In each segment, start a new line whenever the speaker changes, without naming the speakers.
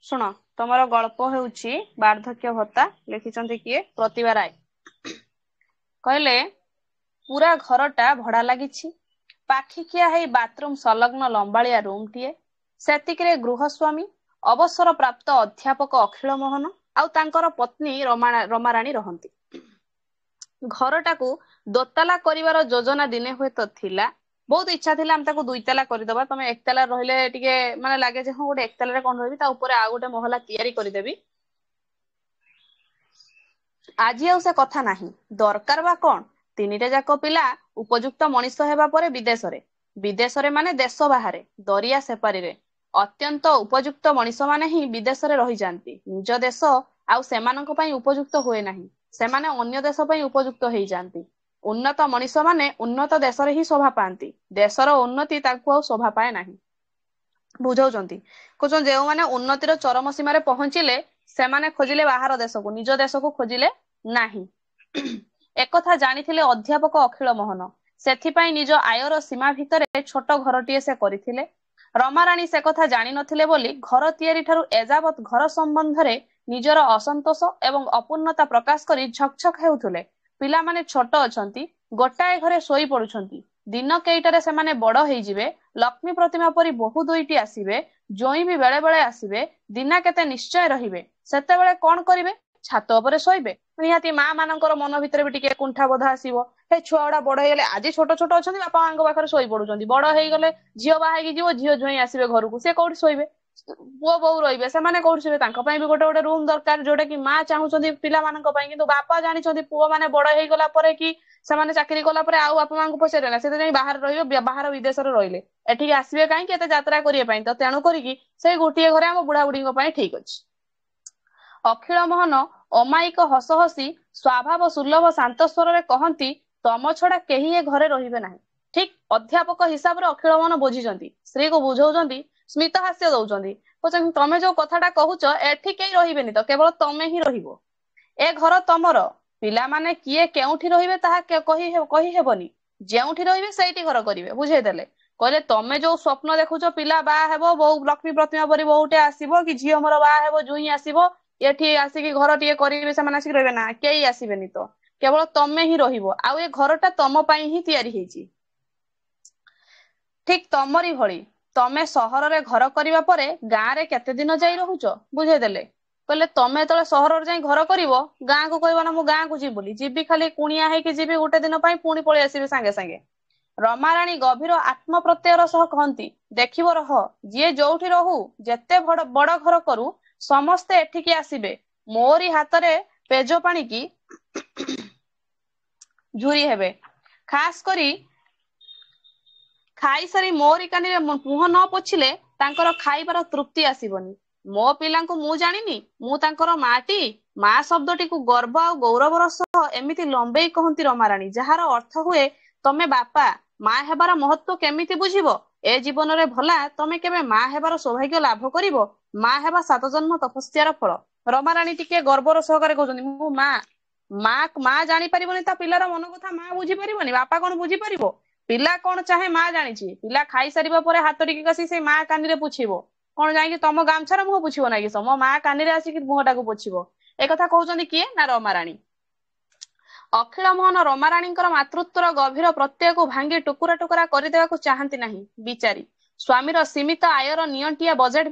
ଶୁଣ ତମର ଗଳ୍ପ ହେଉଛି ବାର୍ଦ୍ଧକ୍ୟ ଭତ୍ତା। ଲେଖିଛନ୍ତି କିଏ? ପ୍ରତିଭା ରାୟ। କହିଲେ ପୁରା ଘରଟା ଭଡା ଲାଗିଛି। ପାଖିକିଆ ହେଇ ବାଥରୁମ ସଂଲଗ୍ନ ଲମ୍ବାଳିଆ ରୁମଟିଏ। ସେତିକିରେ ଗୃହସ୍ୱାମୀ ଅବସର ପ୍ରାପ୍ତ ଅଧ୍ୟାପକ ଅଖିଳ ମୋହନ ଆଉ ତାଙ୍କର ପତ୍ନୀ ରମାରାଣୀ ରହନ୍ତି। ଘରଟାକୁ ଦୋତାଲା କରିବାର ଯୋଜନା ଦିନେ ହୁଏତ ଥିଲା। ବହୁତ ଇଚ୍ଛା ଥିଲା ଆମେ ତାକୁ ଦୁଇତାଲା କରିଦବା। ତମେ ଏକତାଲା ରହିଲେ ଟିକେ ମାନେ ଲାଗେ ଯେ ହଁ ଗୋଟେ ଏକତାଲାରେ କଣ ରହିବି, ତା ଉପରେ ଆଉ ଗୋଟେ ମହଲା ତିଆରି କରିଦେବି। ଆଜି ଆଉ ସେ କଥା ନାହିଁ। ଦରକାର ବା କଣ? ତିନିଟା ଯାକ ପିଲା ଉପଯୁକ୍ତ ମଣିଷ ହେବା ପରେ ବିଦେଶରେ। ବିଦେଶରେ ମାନେ ଦେଶ ବାହାରେ, ଦରିଆ ସେପାରିରେ। ଅତ୍ୟନ୍ତ ଉପଯୁକ୍ତ ମଣିଷମାନେ ହିଁ ବିଦେଶରେ ରହିଯାନ୍ତି। ନିଜ ଦେଶ ଆଉ ସେମାନଙ୍କ ପାଇଁ ଉପଯୁକ୍ତ ହୁଏ ନାହିଁ। ସେମାନେ ଅନ୍ୟ ଦେଶ ପାଇଁ ଉପଯୁକ୍ତ ହେଇଯାନ୍ତି। ଉନ୍ନତ ମଣିଷମାନେ ଉନ୍ନତ ଦେଶରେ ହିଁ ଶୋଭା ପାଆନ୍ତି। ଦେଶର ଉନ୍ନତି ତାଙ୍କୁ ଆଉ ଶୋଭା ପାଏ ନାହିଁ। ବୁଝାଉଛନ୍ତି, କହୁଛନ୍ତି ଯେଉଁମାନେ ଉନ୍ନତିର ଚରମ ସୀମାରେ ପହଞ୍ଚିଲେ ସେମାନେ ଖୋଜିଲେ ବାହାର ଦେଶକୁ, ନିଜ ଦେଶକୁ ଖୋଜିଲେ ନାହିଁ। ଏକଥା ଜାଣିଥିଲେ ଅଧ୍ୟାପକ ଅଖିଳ ମୋହନ। ସେଥିପାଇଁ ନିଜ ଆୟର ସୀମା ଭିତରେ ଛୋଟ ଘରଟିଏ ସେ କରିଥିଲେ। ରମାରାଣୀ ସେ କଥା ଜାଣିନଥିଲେ ବୋଲି ଘର ତିଆରି ଠାରୁ ଏଯାବତ୍ ଘର ସମ୍ବନ୍ଧରେ ନିଜର ଅସନ୍ତୋଷ ଏବଂ ଅପୂର୍ଣ୍ଣତା ପ୍ରକାଶ କରି ଝକଝକ ହେଉଥିଲେ। ପିଲାମାନେ ଛୋଟ ଅଛନ୍ତି, ଗୋଟାଏ ଘରେ ଶୋଇ ପଡୁଛନ୍ତି। ଦିନ କେଇଟାରେ ସେମାନେ ବଡ ହେଇଯିବେ। ଲକ୍ଷ୍ମୀ ପ୍ରତିମା ପରି ବୋହୂ ଦୁଇଟି ଆସିବେ। ଜ୍ୱଇଁ ବି ବେଳେ ବେଳେ ଆସିବେ। ଦିନା କେତେ ନିଶ୍ଚୟ ରହିବେ। ସେତେବେଳେ କଣ କରିବେ? ଛାତ ଉପରେ ଶୋଇବେ। ନିହାତି ମା ମାନଙ୍କର ମନ ଭିତରେ ବି ଟିକେ କୁଣ୍ଠା ବୋଧ ଆସିବ। ହେ ଛୁଆ ଗୁଡା ବଡ ହେଇଗଲେ, ଆଜି ଛୋଟ ଛୋଟ ଅଛନ୍ତି ବାପା ମାଙ୍କ ପାଖରେ ଶୋଇ ପଡୁଛନ୍ତି। ବଡ ହେଇଗଲେ ଝିଅ ବାହା ହେଇକି ଯିବ, ଝିଅ ଜ୍ୱଇଁ ଆସିବେ ଘରକୁ, ସେ କୋଉଠି ଶୋଇବେ? ପୁଅ ବୋଉ ରହିବେ, ସେମାନେ କୋଉଠି ଶୋଇବେ? ତାଙ୍କ ପାଇଁ ବି ଗୋଟେ ଗୋଟେ ରୁମ ଦରକାର, ଯୋଉଟା କି ମା ଚାହୁଁଛନ୍ତି ପିଲାମାନଙ୍କ ପାଇଁ। କିନ୍ତୁ ବାପା ଜାଣିଛନ୍ତି ପୁଅ ମାନେ ବଡ ହେଇଗଲା ପରେ କି ସେମାନେ ଚାକିରି କଲା ପରେ ଆଉ ବାପା ମାଙ୍କୁ ପଚାରିବେ ନା, ସେଥିପାଇଁ ବାହାରେ ରହିବେ, ବାହାର ବିଦେଶରେ ରହିଲେ। ଏଠିକି ଆସିବେ କାହିଁକି? ଏତେ ଯାତ୍ରା କରିବା ପାଇଁ। ତ ତେଣୁ କରିକି ସେଇ ଗୋଟିଏ ଘରେ ଆମ ବୁଢା ବୁଢୀଙ୍କ ପାଇଁ ଠିକ ଅଛି। ଅଖିଳ ମୋହନ ଅମାୟିକ ହସ ହସି ସ୍ୱଭାବ ସୁଲଭ ଶାନ୍ତ ସ୍ୱରରେ କହନ୍ତି, ତମ ଛଡା କେହି ଏ ଘରେ ରହିବେ ନାହିଁ। ଠିକ ଅଧ୍ୟାପକ ହିସାବରେ ଅଖିଳ ମୋହନ ବୁଝିଛନ୍ତି। ସ୍ତ୍ରୀକୁ ବୁଝାଉଛନ୍ତି, ସ୍ମିତ ହାସ୍ୟ ଦଉଛନ୍ତି। କହୁଛନ୍ତି ତମେ ଯୋଉ କଥାଟା କହୁଛ, ଏଠି କେହି ରହିବେନି ତ, କେବଳ ତମେ ହିଁ ରହିବ। ଏ ଘର ତମର। ପିଲାମାନେ କିଏ କେଉଁଠି ରହିବେ ତାହା କହିହେବନି। ଯେଉଁଠି ରହିବେ ସେଇଠି ଘର କରିବେ। ବୁଝେଇଦେଲେ। କହିଲେ ତମେ ଯୋଉ ସ୍ୱପ୍ନ ଦେଖୁଛ ପିଲା ବାହା ହେବ, ବୋଉ ଲକ୍ଷ୍ମୀ ପ୍ରତିମା ପରି ବୋହୁଟେ ଆସିବ, କି ଝିଅ ମୋର ବାହା ହେବ, ଜ୍ୱଇଁ ଆସିବ, ଏଠି ଆସିକି ଘର ଟିକେ କରିବେ, ସେମାନେ ଆସିକି ରହିବେ, ନା କେହି ଆସିବେନି ତ, କେବଳ ତମେ ହିଁ ରହିବ। ଆଉ ଏ ଘରଟା ତମ ପାଇଁ ହିଁ ତିଆରି ହେଇଛି। ଠିକ ତମରି ଭଳି। ତମେ ସହରରେ ଘର କରିବା ପରେ ଗାଁରେ କେତେ ଦିନ ଯାଇ ରହୁଛ? ବୁଝେଇଦେଲେ। କହିଲେ ତମେ ଯେତେବେଳେ ସହରରେ ଯାଇ ଘର କରିବ, ଗାଁକୁ କହିବ ନା ମୁଁ ଗାଁକୁ ଯିବି ବୋଲି। ଯିବି ଖାଲି କୁଣିଆ ହେଇକି ଯିବି ଗୋଟେ ଦିନ ପାଇଁ, ପୁଣି ପଳେଇ ଆସିବି ସାଙ୍ଗେ ସାଙ୍ଗେ। ରମାରାଣୀ ଗଭୀର ଆତ୍ମପ୍ରତ୍ୟୟର ସହ କହନ୍ତି, ଦେଖିବ ରହ, ଯିଏ ଯୋଉଠି ରହୁ, ଯେତେ ବଡ ଘର କରୁ, ସମସ୍ତେ ଏଠିକି ଆସିବେ। ମୋରି ହାତରେ ପେଜ ପାଣିକି ଝୁରି ହେବେ। ଖାସ କରି ଖାଇସାରି ମୋରି କାନିରେ ମୁହଁ ନ ପୋଛିଲେ ତାଙ୍କର ଖାଇବାର ତୃପ୍ତି ଆସିବନି। ମୋ ପିଲାଙ୍କୁ ମୁଁ ଜାଣିନି, ମୁଁ ତାଙ୍କର ମାଟି। ମା ଶବ୍ଦଟିକୁ ଗର୍ବ ଆଉ ଗୌରବର ସହ ଏମିତି ଲମ୍ବେଇ କହନ୍ତି ରମାରାଣୀ, ଯାହାର ଅର୍ଥ ହୁଏ ତମେ ବାପା। ମା ହେବାର ମହତ୍ଵ କେମିତି ବୁଝିବ? ଏ ଜୀବନରେ ଭଲା ତମେ କେବେ ମା ହେବାର ସୌଭାଗ୍ୟ ଲାଭ କରିବ? ମା ହେବା 7 ଜନ୍ମ ତପସ୍ୟାର ଫଳ। ରମାରାଣୀ ଟିକେ ଗର୍ବର ସହକାରେ କହୁଛନ୍ତି, ମୁଁ ମା। ମା ଜାଣିପାରିବନି ତା ପିଲାର ମନ କଥା, ମା ବୁଝିପାରିବନି? ବାପା କଣ ବୁଝିପାରିବ? ପିଲା କଣ ଚାହେଁ ମା ଜାଣିଛି। ପିଲା ଖାଇସାରିବା ପରେ ହାତ ଟିକେ କଷି ସେଇ ମା କାନିରେ ପୋଛିବ। କଣ ଯାଇକି ତମ ଗାମଛାରେ ମୁହଁ ପୋଛିବ ନା କି? ମୋ ମା କାନିରେ ଆସିକି ମୁହଁଟାକୁ ପୋଛିବ। ଏ କଥା କହୁଛନ୍ତି କିଏ? ନା ରମାରାଣୀ। ଅଖିଳ ମୋହନ ରମାରାଣୀଙ୍କର ମାତୃତ୍ୱର ଗଭୀର ପ୍ରତ୍ୟୟକୁ ଭାଙ୍ଗି ଟୁକୁରା ଟୁକୁରା କରିଦେବାକୁ ଚାହାନ୍ତି ନାହିଁ। ବିଚାରୀ ସ୍ୱାମୀର ସୀମିତ ଆୟର ନିଅଣ୍ଟିଆ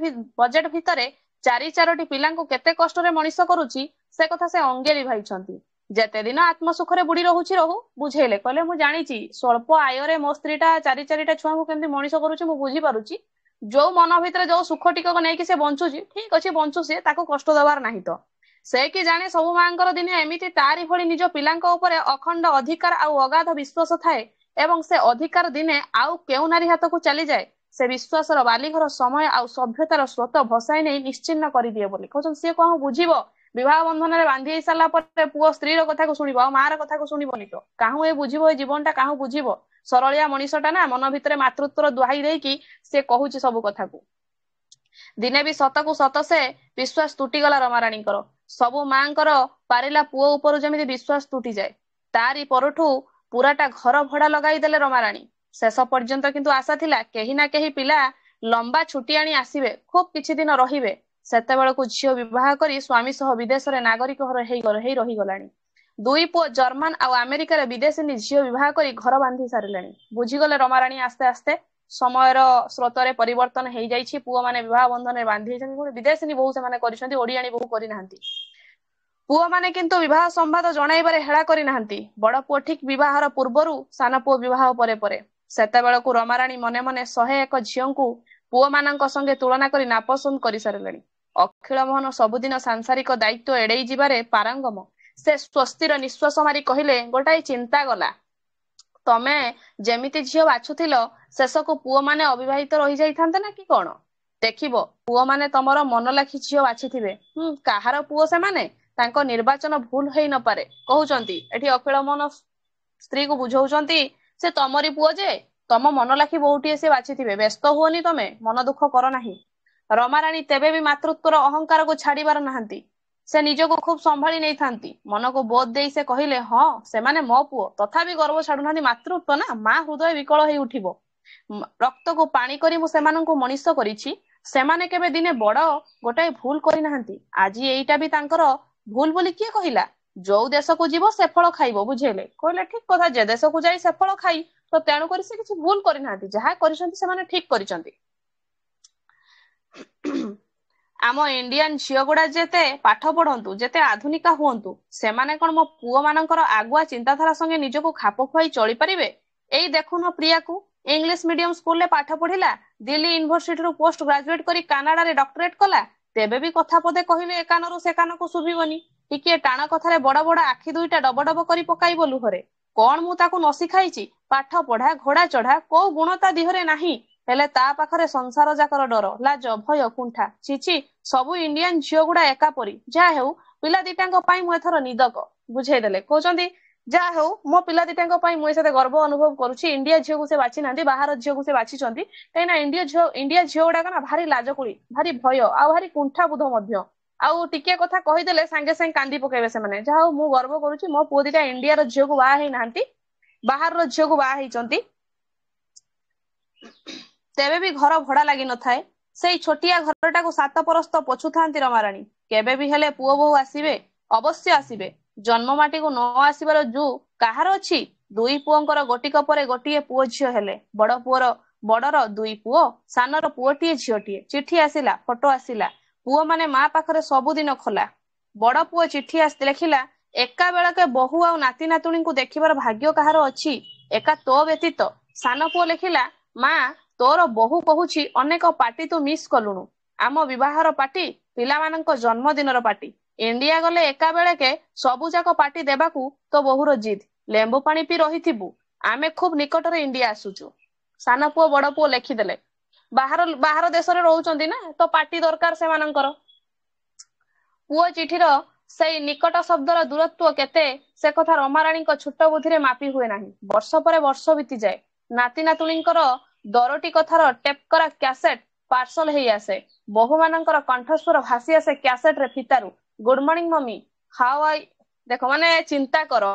ବଜେଟ ଭିତରେ 4 ପିଲାଙ୍କୁ କେତେ କଷ୍ଟରେ ମଣିଷ କରୁଛି, ସେ କଥା ସେ ଅଙ୍ଗେ ଲିଭାଇଛନ୍ତି। ଯେତେ ଦିନ ଆତ୍ମସୁଖରେ ବୁଡି ରହୁଛି ରହୁ। ବୁଝେଇଲେ। କହିଲେ ମୁଁ ଜାଣିଛି ସ୍ୱଳ୍ପ ଆୟରେ ମୋ ସ୍ତ୍ରୀଟା 4 ଛୁଆଙ୍କୁ କେମିତି ମଣିଷ କରୁଛି ମୁଁ ବୁଝିପାରୁଛି। ଯୋଉ ମନ ଭିତରେ ଯୋଉ ସୁଖ ଟିକକ ନେଇକି ସେ ବଞ୍ଚୁଛି, ଠିକ ଅଛି ବଞ୍ଚୁ, ସେ ତାକୁ କଷ୍ଟ ଦେବାର ନାହିଁ ତ। ସେ କି ଜାଣେ ସବୁ ମାଙ୍କର ଦିନେ ଏମିତି ତାରି ଭଳି ନିଜ ପିଲାଙ୍କ ଉପରେ ଅଖଣ୍ଡ ଅଧିକାର ଆଉ ଅଗାଧ ବିଶ୍ୱାସ ଥାଏ, ଏବଂ ସେ ଅଧିକାର ଦିନେ ଆଉ କେଉଁ ନାରୀ ହାତକୁ ଚାଲିଯାଏ, ସେ ବିଶ୍ୱାସର ବାଲିଘର ସମୟ ଆଉ ସଭ୍ୟତାର ସ୍ରୋତ ଭସାଇ ନେଇ ନିଶ୍ଚିହ୍ନ କରିଦିଏ ବୋଲି କହୁଛନ୍ତି। ସିଏ କଣ ବୁଝିବ? ବିବାହ ବନ୍ଧନରେ ବାନ୍ଧି ହେଇ ସାରିଲା ପରେ ପୁଅ ସ୍ତ୍ରୀର କଥାକୁ ଶୁଣିବ, ଆଉ ମାର କଥାକୁ ଶୁଣିବନି ତ। କାହୁଁ ଏ ବୁଝିବ? ଏ ଜୀବନଟା କାହୁଁ ବୁଝିବ? ସରଳିଆ ମଣିଷଟା ନା, ମନ ଭିତରେ ମାତୃତ୍ୱର ଦୁହାଇ ଦେଇକି ସେ କହୁଛି ସବୁ କଥାକୁ। ଦିନେ ବି ସତକୁ ସତ ସେ ବିଶ୍ୱାସ ତୁଟିଗଲା ରମାରାଣୀଙ୍କର। ସବୁ ମାଙ୍କର ପାରିଲା ପୁଅ ଉପରୁ ଯେମିତି ବିଶ୍ୱାସ ତୁଟିଯାଏ। ତାରି ପରଠୁ ପୁରାଟା ଘର ଭଡା ଲଗାଇଦେଲେ ରମାରାଣୀ। ଶେଷ ପର୍ଯ୍ୟନ୍ତ କିନ୍ତୁ ଆଶା ଥିଲା କେହି ନା କେହି ପିଲା ଲମ୍ବା ଛୁଟି ଆଣି ଆସିବେ, ଖୁବ୍ କିଛି ଦିନ ରହିବେ। ସେତେବେଳକୁ ଝିଅ ବିବାହ କରି ସ୍ୱାମୀ ସହ ବିଦେଶରେ ନାଗରିକ ହେଇ ରହିଗଲାଣି। ଦୁଇ ପୁଅ ଜର୍ମାନ ଆଉ ଆମେରିକାରେ ବିଦେଶୀ ଝିଅ ବିବାହ କରି ଘର ବାନ୍ଧି ସାରିଲେଣି। ବୁଝିଗଲେ ରମାରାଣୀ ଆସ୍ତେ ଆସ୍ତେ ସମୟର ସ୍ରୋତରେ ପରିବର୍ତ୍ତନ ହେଇଯାଇଛି। ପୁଅମାନେ ବିବାହ ବନ୍ଧନରେ ବାନ୍ଧି ହେଇଛନ୍ତି, ବିଦେଶୀ ବୋହୂ ସେମାନେ କରିଛନ୍ତି, ଓଡିଆଣୀ ବୋହୂ କରିନାହାନ୍ତି। ପୁଅମାନେ କିନ୍ତୁ ବିବାହ ସମ୍ବାଦ ଜଣାଇବାରେ ହେଳା କରିନାହାନ୍ତି। ବଡ ପୁଅ ଠିକ ବିବାହର ପୂର୍ବରୁ, ସାନ ପୁଅ ବିବାହ ପରେ ପରେ। ସେତେବେଳକୁ ରମାରାଣୀ ମନେ ମନେ 101 ଝିଅଙ୍କୁ ପୁଅମାନଙ୍କ ସଙ୍ଗେ ତୁଳନା କରି ନାପସନ୍ଦ କରିସାରିଲେଣି। ଅଖିଳ ମୋହନ ସବୁଦିନ ସାଂସାରିକ ଦାୟିତ୍ୱ ଏଡେଇ ଯିବାରେ ପାରଙ୍ଗମ। ସେ ସ୍ୱସ୍ତିର ନିଶ୍ୱାସ ମାରି କହିଲେ, ଗୋଟାଏ ଚିନ୍ତା ଗଲା। ତମେ ଯେମିତି ଝିଅ ବାଛୁଥିଲ, ଶେଷକୁ ପୁଅମାନେ ଅବିବାହିତ ରହିଯାଇଥାନ୍ତେ ନା କି କଣ? ଦେଖିବ, ପୁଅମାନେ ତମର ମନଲାଖି ଝିଅ ବାଛିଥିବେ। କାହାର ପୁଅ ସେମାନେ? ତାଙ୍କ ନିର୍ବାଚନ ଭୁଲ ହେଇ ନପାରେ କହୁଛନ୍ତି। ଏଠି ଅଖିଳ ମୋହନ ସ୍ତ୍ରୀକୁ ବୁଝଉଛନ୍ତି, ସେ ତମରି ପୁଅ ଯେ, ତମ ମନଲାଖି ବୋହୂଟିଏ ସେ ବାଛିଥିବେ। ବ୍ୟସ୍ତ ହୁଅନି, ତମେ ମନ ଦୁଃଖ କର ନାହିଁ। ରମାରାଣୀ ତେବେ ବି ମାତୃତ୍ୱର ଅହଙ୍କାରକୁ ଛାଡିବାର ନାହାନ୍ତି। ସେ ନିଜକୁ ଖୁବ୍ ସମ୍ଭାଳି ନେଇଥାନ୍ତି। ମନକୁ ବୋଧ ଦେଇ ସେ କହିଲେ, ହଁ ସେମାନେ ମୋ ପୁଅ, ତଥାପି ଗର୍ବ ଛାଡୁନାହାନ୍ତି। ମାତୃତ୍ୱ ନା, ମା ହୃଦୟ ବିକଳ ହେଇ ଉଠିବ। ରକ୍ତକୁ ପାଣି କରି ମୁଁ ସେମାନଙ୍କୁ ମଣିଷ କରିଛି। ସେମାନେ କେବେ ଦିନେ ବଡ ଗୋଟାଏ ଭୁଲ କରିନାହାନ୍ତି। ଆଜି ଏଇଟା ବି ତାଙ୍କର ଭୁଲ ବୋଲି କିଏ କହିଲା? ଯୋଉ ଦେଶକୁ ଯିବ ସେ ଫଳ ଖାଇବ। ବୁଝେଇଲେ, କହିଲେ ଠିକ କଥା, ଯେ ଦେଶକୁ ଯାଇ ସେ ଫଳ ଖାଇ, ତ ତେଣୁକରି ସେ କିଛି ଭୁଲ କରିନାହାନ୍ତି। ଯାହା କରିଛନ୍ତି ସେମାନେ ଠିକ କରିଛନ୍ତି। ଆମ ଇଣ୍ଡିଆନ ଝିଅ ଗୁଡା ଯେତେ ପାଠ ପଢନ୍ତୁ, ଯେତେ ଆଧୁନିକା ହୁଅନ୍ତୁ, ସେମାନେ କଣ ମୋ ପୁଅ ମାନଙ୍କର ଆଗୁଆ ଚିନ୍ତାଧାରା ସଙ୍ଗେ ନିଜକୁ ଖାପ ଖୁଆଇ ଚଳିପାରିବେ? ଏଇ ଦେଖୁନ ପ୍ରିୟାକୁ, ଇଂଲିଶ ମିଡିୟମ ସ୍କୁଲରେ ପାଠ ପଢିଲା, ଦିଲ୍ଲୀ ୟୁନିଭରସିଟିରୁ ପୋଷ୍ଟ ଗ୍ରାଜୁଏଟ କରି କାନାଡାରେ ଡକ୍ଟରେଟ କଲା। ତେବେ ବି କଥା ପଦେ କହିଲେ ଏ କାନରୁ ସେ କାନକୁ ଶୁଭିବନି। ଟିକିଏ ଟାଣ କଥାରେ ବଡ ବଡ ଆଖି ଦୁଇଟା ଡବ ଡବ କରି ପକାଇବ ଲୁହରେ। କଣ ମୁଁ ତାକୁ ନ ଶିଖାଇଛି? ପାଠ ପଢା, ଘୋଡା ଚଢା, କୋଉ ଗୁଣ ତା ଦିହରେ ନାହିଁ? ହେଲେ ତା ପାଖରେ ସଂସାର ଯାକର ଡର, ଲାଜ, ଭୟ, କୁଣ୍ଠା। ଛିଛି, ସବୁ ଇଣ୍ଡିଆନ ଝିଅ ଗୁଡା ଏକାପରି। ଯାହା ହେଉ, ପିଲା ଦିଟାଙ୍କ ପାଇଁ ମୁଁ ଏଥର ନିଦକ। ବୁଝେଇଦେଲେ, କହୁଛନ୍ତି ଯାହା ହେଉ ମୋ ପିଲା ଦିଟାଙ୍କ ପାଇଁ ମୁଁ ଏତେ ଗର୍ବ ଅନୁଭବ କରୁଛି। ଇଣ୍ଡିଆ ଝିଅକୁ ସେ ବାଛି ନାହାନ୍ତି, ବାହାର ଝିଅକୁ ସେ ବାଛିଛନ୍ତି। କାହିଁକିନା ଇଣ୍ଡିଆ ଝିଅ ଗୁଡାକ ନା ଭାରି ଲାଜକୁଳି, ଭାରି ଭୟ, ଆଉ ଭାରି କୁଣ୍ଠା ବୁଧ ମଧ୍ୟ। ଆଉ ଟିକେ କଥା କହିଦେଲେ ସାଙ୍ଗେ ସାଙ୍ଗେ କାନ୍ଦି ପକେଇବେ ସେମାନେ। ଯାହା ହଉ ମୁଁ ଗର୍ବ କରୁଛି, ମୋ ପୁଅ ଦିଟା ଇଣ୍ଡିଆର ଝିଅକୁ ବାହା ହେଇନାହାନ୍ତି, ବାହାରର ଝିଅକୁ ବାହା ହେଇଛନ୍ତି। ତେବେ ବି ଘର ଭଡା ଲାଗି ନଥାଏ। ସେଇ ଛୋଟିଆ ଘରଟାକୁ 7 ପରସ୍ତ ପୋଛୁଥାନ୍ତି ରମାରାଣୀ। କେବେ ବି ହେଲେ ପୁଅ ବୋହୂ ଆସିବେ? ଅବଶ୍ୟ ଆସିବେ। ଜନ୍ମ ମାଟିକୁ ନ ଆସିବାର ଜୁ କାହାର ଅଛି? ଦୁଇ ପୁଅଙ୍କର ଗୋଟିକ ପରେ ଗୋଟିଏ ପୁଅ ଝିଅ ହେଲେ। ବଡର 2 ପୁଅ, ସାନର ପୁଅଟିଏ ଝିଅଟିଏ। ଚିଠି ଆସିଲା, ଫଟୋ ଆସିଲା। ପୁଅମାନେ ମା ପାଖରେ ସବୁଦିନ ଖୋଲା। ବଡ ପୁଅ ଚିଠି ଲେଖିଲା, ଏକା ବେଳକେ ବୋହୂ ଆଉ ନାତି ନାତୁଣୀଙ୍କୁ ଦେଖିବାର ଭାଗ୍ୟ କାହାର ଅଛି, ଏକା ତୋ ବ୍ୟତୀତ। ସାନ ପୁଅ ଲେଖିଲା, ମା ତୋର ବୋହୂ କହୁଛି ଅନେକ ପାର୍ଟି ତୁ ମିସ୍ କଲୁଣୁ। ଆମ ବିବାହର ପାର୍ଟି, ପିଲାମାନଙ୍କ ଜନ୍ମଦିନର ପାର୍ଟି। ଇଣ୍ଡିଆ ଗଲେ ଏକା ବେଳକେ ସବୁଯାକ ପାର୍ଟି ଦେବାକୁ ତୋ ବୋହୂର ଜିଦ୍। ଲେମ୍ବୁ ପାଣି ପିଇ ରହିଥିବୁ, ଆମେ ଖୁବ୍ ନିକଟରେ ଇଣ୍ଡିଆ ଆସୁଛୁ। ସାନ ପୁଅ ବଡ ପୁଅ ଲେଖିଦେଲେ। ବାହାର ଦେଶରେ ରହୁଛନ୍ତି ନା, ତ ପାର୍ଟି ଦରକାର ସେମାନଙ୍କର। ପୁଅ ଚିଠିର ସେଇ ନିକଟ ଶବ୍ଦର ଦୂରତ୍ୱ କେତେ, ସେ କଥା ରମାରାଣୀଙ୍କ ଛୋଟ ବୁଦ୍ଧିରେ ମାପି ହୁଏ ନାହିଁ। ବର୍ଷ ପରେ ବର୍ଷ ବିତିଯାଏ। ନାତି ନାତୁଣୀଙ୍କର ଦରଟି କଥାର ଟେପ୍ କରା କ୍ୟାସେଟ ପାର୍ସଲ ହେଇ ଆସେ। ବୋହୂମାନଙ୍କର କଣ୍ଠସ୍ୱର ଭାସି ଆସେ କ୍ୟାସେଟରେ ଫିତାରୁ। Good morning mummy, how I. ଦେଖ, ମାନେ ଚିନ୍ତା କର,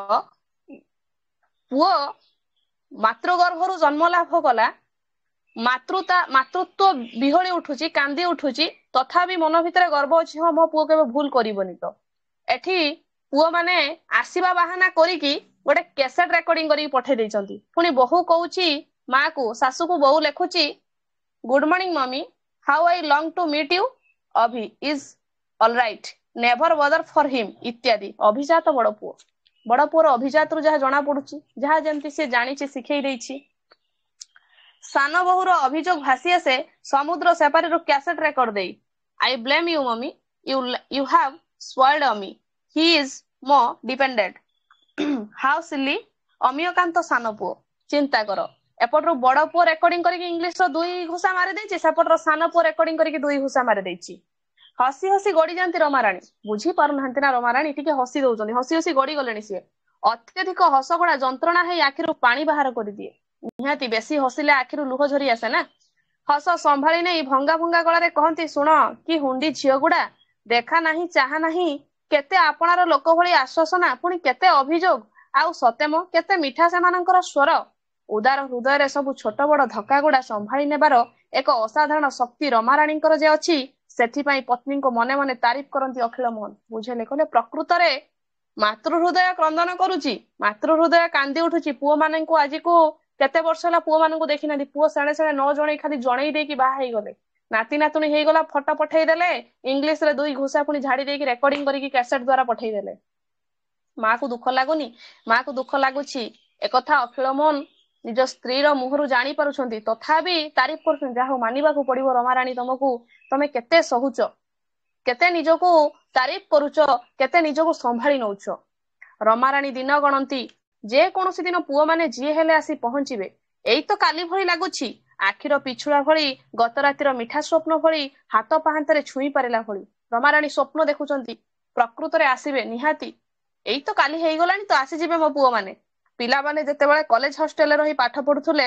ପୁଅ ମାତୃଗର୍ଭରୁ ଜନ୍ମ ଲାଭ କଲା, ମାତୃତ୍ୱ ବିହଳି ଉଠୁଛି, କାନ୍ଦି ଉଠୁଛି, ତଥାପି ମନ ଭିତରେ ଗର୍ବ ଅଛି, ହଁ ମୋ ପୁଅ କେବେ ଭୁଲ କରିବନି। ତ ଏଠି ପୁଅ ମାନେ ଆସିବା ବାହାନା କରିକି ଗୋଟେ କ୍ୟାସେଟ ରେକର୍ଡିଂ କରିକି ପଠେଇ ଦେଇଛନ୍ତି। ପୁଣି ବୋହୂ କହୁଛି ମାକୁ, ଶାଶୁକୁ ବୋହୂ ଲେଖୁଛି, good morning mummy, how I long to meet you, Abhi is alright, never bother for him ଇତ୍ୟାଦି। ଅଭିଜାତ ବଡ ପୁଅର ଅଭିଜାତରୁ ଯାହା ଜଣା ପଡୁଛି, ଯାହା ଯେମିତି ସେ ଜାଣିଛି, ଶିଖେଇ ଦେଇଛି। ସାନ ବୋହୂର ଅଭିଯୋଗ ଭାସି ଆସେ ସମୁଦ୍ର ସେପାରିରୁ କ୍ୟାସେଟ ରେକର୍ଡ ଦେଇ। I blame you mummy, you have spoiled Ami, he is more dependent. How silly. Amiyakanta ସାନ ପୁଅ। ଚିନ୍ତା କର, ଏପଟରୁ ବଡ ପୁଅ ରେକର୍ଡିଂ କରିକି ଇଂଲିଶର 2 ଘୁଷା ମାରି ଦେଇଛି, ସେପଟର ସାନ ପୁଅ ରେକର୍ଡିଂ କରିକି 2 ଘୁଷା ମାରି ଦେଇଛି। ହସି ହସି ଗଡି ଯାଆନ୍ତି ରମାରାଣୀ। ବୁଝି ପାରୁନାହାନ୍ତି ନା ରମାରାଣୀ, ଟିକେ ହସି ଦଉଛନ୍ତି। ହସି ହସି ଗଡି ଗଲେଣି ସିଏ। ଅତ୍ୟଧିକ ହସଗୁଡା ଯନ୍ତ୍ରଣା ହେଇ ଆଖିରୁ ପାଣି ବାହାର କରିଦିଏ। ନିହାତି ବେଶୀ ହସିଲେ ଆଖିରୁ ଲୁହ ଝରି ଆସେ ନା। ହସ ସମ୍ଭାଳି ନେଇ ଭଙ୍ଗା ଭଙ୍ଗା ଗଳାରେ କହନ୍ତି, ଶୁଣ କି ହୁଣ୍ଡି ଝିଅ ଗୁଡା, ଦେଖା ନାହିଁ ଚାହା ନାହିଁ, କେତେ ଆପଣାର ଲୋକ ଭଳି ଆଶ୍ୱାସନା, ପୁଣି କେତେ ଅଭିଯୋଗ। ଆଉ ସତେମ କେତେ ମିଠା ସେମାନଙ୍କର ସ୍ୱର। ଉଦାର ହୃଦୟରେ ସବୁ ଛୋଟ ବଡ ଧକ୍କା ଗୁଡା ସମ୍ଭାଳି ନେବାର ଏକ ଅସାଧାରଣ ଶକ୍ତି ରମାରାଣୀଙ୍କର ଯେ ଅଛି, ସେଥିପାଇଁ ପତ୍ନୀଙ୍କୁ ମନେ ମନେ ତାରିଫ କରନ୍ତି ଅଖିଳ ମୋହନ। ବୁଝେଇଲେ, କହିଲେ ପ୍ରକୃତରେ ମାତୃହୃଦୟ କ୍ରନ୍ଦନ କରୁଛି, ମାତୃହୃଦୟ କାନ୍ଦି ଉଠୁଛି। ପୁଅ ମାନଙ୍କୁ ଆଜିକୁ କେତେ ବର୍ଷ ହେଲା ପୁଅ ମାନଙ୍କୁ ଦେଖିନାହାନ୍ତି। ପୁଅ ସେଣେ ସେଣେ ନ ଜଣେଇ ଖାଲି ଜଣେଇ ଦେଇକି ବାହା ହେଇଗଲେ। ନାତି ନାତୁଣୀ ହେଇଗଲା, ଫଟୋ ପଠେଇଦେଲେ, ଇଂଲିଶରେ 2 ଘୁଷା ପୁଣି ଝାଡି ଦେଇକି ରେକର୍ଡିଂ କରିକି କ୍ୟାସେଟ ଦ୍ଵାରା ପଠେଇଦେଲେ। ମା କୁ ଦୁଃଖ ଲାଗୁନି? ମା କୁ ଦୁଃଖ ଲାଗୁଛି, ଏକଥା ଅଖିଳ ମୋହନ ନିଜ ସ୍ତ୍ରୀର ମୁହଁରୁ ଜାଣି ପାରୁଛନ୍ତି, ତଥାପି ତାରିଫ କରୁଛନ୍ତି। ଯାହା ହଉ, ମାନିବାକୁ ପଡିବ ରମାରାଣୀ ତମକୁ, ତମେ କେତେ ସହୁଛ, କେତେ ନିଜକୁ ତାରିଫ କରୁଛ, କେତେ ନିଜକୁ ସମ୍ଭାଳି ନଉଛ। ରମାରାଣୀ ଦିନ ଗଣନ୍ତି, ଯେ କୌଣସି ଦିନ ପୁଅ ମାନେ ଯିଏ ହେଲେ ଆସି ପହଞ୍ଚିବେ। ଏଇ ତ କାଲି ଭଳି ଲାଗୁଛି, ଆଖିର ପିଛୁଳା ଭଳି, ଗତ ରାତିର ମିଠା ସ୍ୱପ୍ନ ଭଳି, ହାତ ପାହାନ୍ତରେ ଛୁଇଁ ପାରିଲା ଭଳି। ରମାରାଣୀ ସ୍ୱପ୍ନ ଦେଖୁଛନ୍ତି ପ୍ରକୃତରେ ଆସିବେ ନିହାତି। ଏଇ ତ କାଲି ହେଇଗଲାଣି ତ, ଆସିଯିବେ ମୋ ପୁଅ ମାନେ। ପିଲାମାନେ ଯେତେବେଳେ କଲେଜ ହଷ୍ଟେଲରେ ରହି ପାଠ ପଢୁଥିଲେ,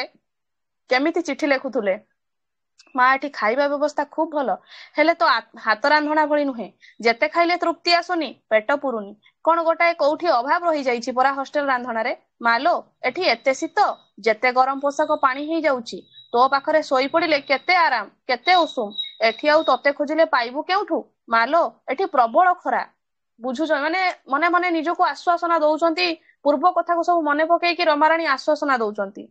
କେମିତି ଚିଠି ଲେଖୁଥିଲେ, ମା ଏଠି ଖାଇବା ବ୍ୟବସ୍ଥା ଖୁବ ଭଲ, ହେଲେ ତ ହାତ ରାନ୍ଧଣା ଭଳି ନୁହେଁ। ଯେତେ ଖାଇଲେ ତୃପ୍ତି ଆସୁନି, ପେଟ ପୁରୁନି। କଣ ଗୋଟାଏ କୋଉଠି ଅଭାବ ରହିଯାଇଛି ପରା ହଷ୍ଟେଲ ରାନ୍ଧଣାରେ। ମାଲୋ, ଏଠି ଏତେ ଶୀତ, ଯେତେ ଗରମ ପୋଷାକ ପାଣି ହେଇଯାଉଛି। ତୋ ପାଖରେ ଶୋଇ ପଡିଲେ କେତେ ଆରାମ, କେତେ ଉଷୁମ। ଏଠି ଆଉ ତତେ ଖୋଜିଲେ ପାଇବୁ କେଉଠୁ। ମାଲୋ, ଏଠି ପ୍ରବଳ ଖରା। ବୁଝୁଛ, ମାନେ ମନେ ମନେ ନିଜକୁ ଆଶ୍ୱାସନା ଦଉଛନ୍ତି। ପୂର୍ବ କଥାକୁ ସବୁ ମନେ ପକେଇକି ରମାରାଣୀ ଆଶ୍ୱାସନା ଦଉଛନ୍ତି।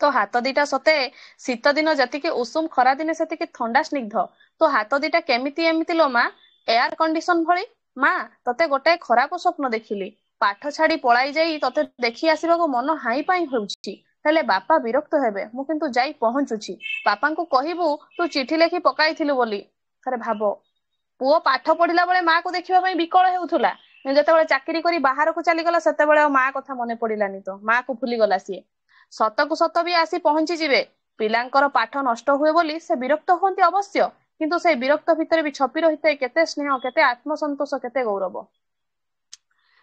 ତୋ ହାତ ଦିଟା ସତେ ଶୀତ ଦିନ ଯେତିକି ଉଷୁମ, ଖରା ଦିନେ ସେତିକି ଥଣ୍ଡା ସ୍ନିଗ୍ଧ। ତୋ ହାତ ଦିଟା କେମିତି ଏମିତି ଲୋ ମା, ଏୟାର କଣ୍ଡିସନ ଭଳି। ମା, ତତେ ଗୋଟାଏ ଖରାପ ସ୍ୱପ୍ନ ଦେଖିଲି। ପାଠ ଛାଡି ପଳାଇ ଯାଇ ତତେ ଦେଖି ଆସିବାକୁ ମନ ହାଇଁ ପାଇଁ ହେଉଛି। ହେଲେ ବାପା ବିରକ୍ତ ହେବେ, ମୁଁ କିନ୍ତୁ ଯାଇ ପହଞ୍ଚୁଛି। ବାପାଙ୍କୁ କହିବୁ ତୁ ଚିଠି ଲେଖି ପକାଇଥିଲୁ ବୋଲି। ଥରେ ଭାବ, ପୁଅ ପାଠ ପଢିଲା ବେଳେ ମା କୁ ଦେଖିବା ପାଇଁ ବିକଳ ହେଉଥିଲା, ଯେତେବେଳେ ଚାକିରି କରି ବାହାରକୁ ଚାଲିଗଲା ସେତେବେଳେ ଆଉ ମା କଥା ମନେ ପଡିଲାନି ତ, ମା କୁ ଭୁଲିଗଲା ସିଏ। ସତକୁ ସତ ବି ଆସି ପହଞ୍ଚିଯିବେ। ପିଲାଙ୍କର ପାଠ ନଷ୍ଟ ହୁଏ ବୋଲି ସେ ବିରକ୍ତ ହୁଅନ୍ତି ଅବଶ୍ୟ, କିନ୍ତୁ ସେଇ ବିରକ୍ତ ଭିତରେ ବି ଛପି ରହିଥାଏ କେତେ ସ୍ନେହ, କେତେ ଆତ୍ମସନ୍ତୋଷ, କେତେ ଗୌରବ।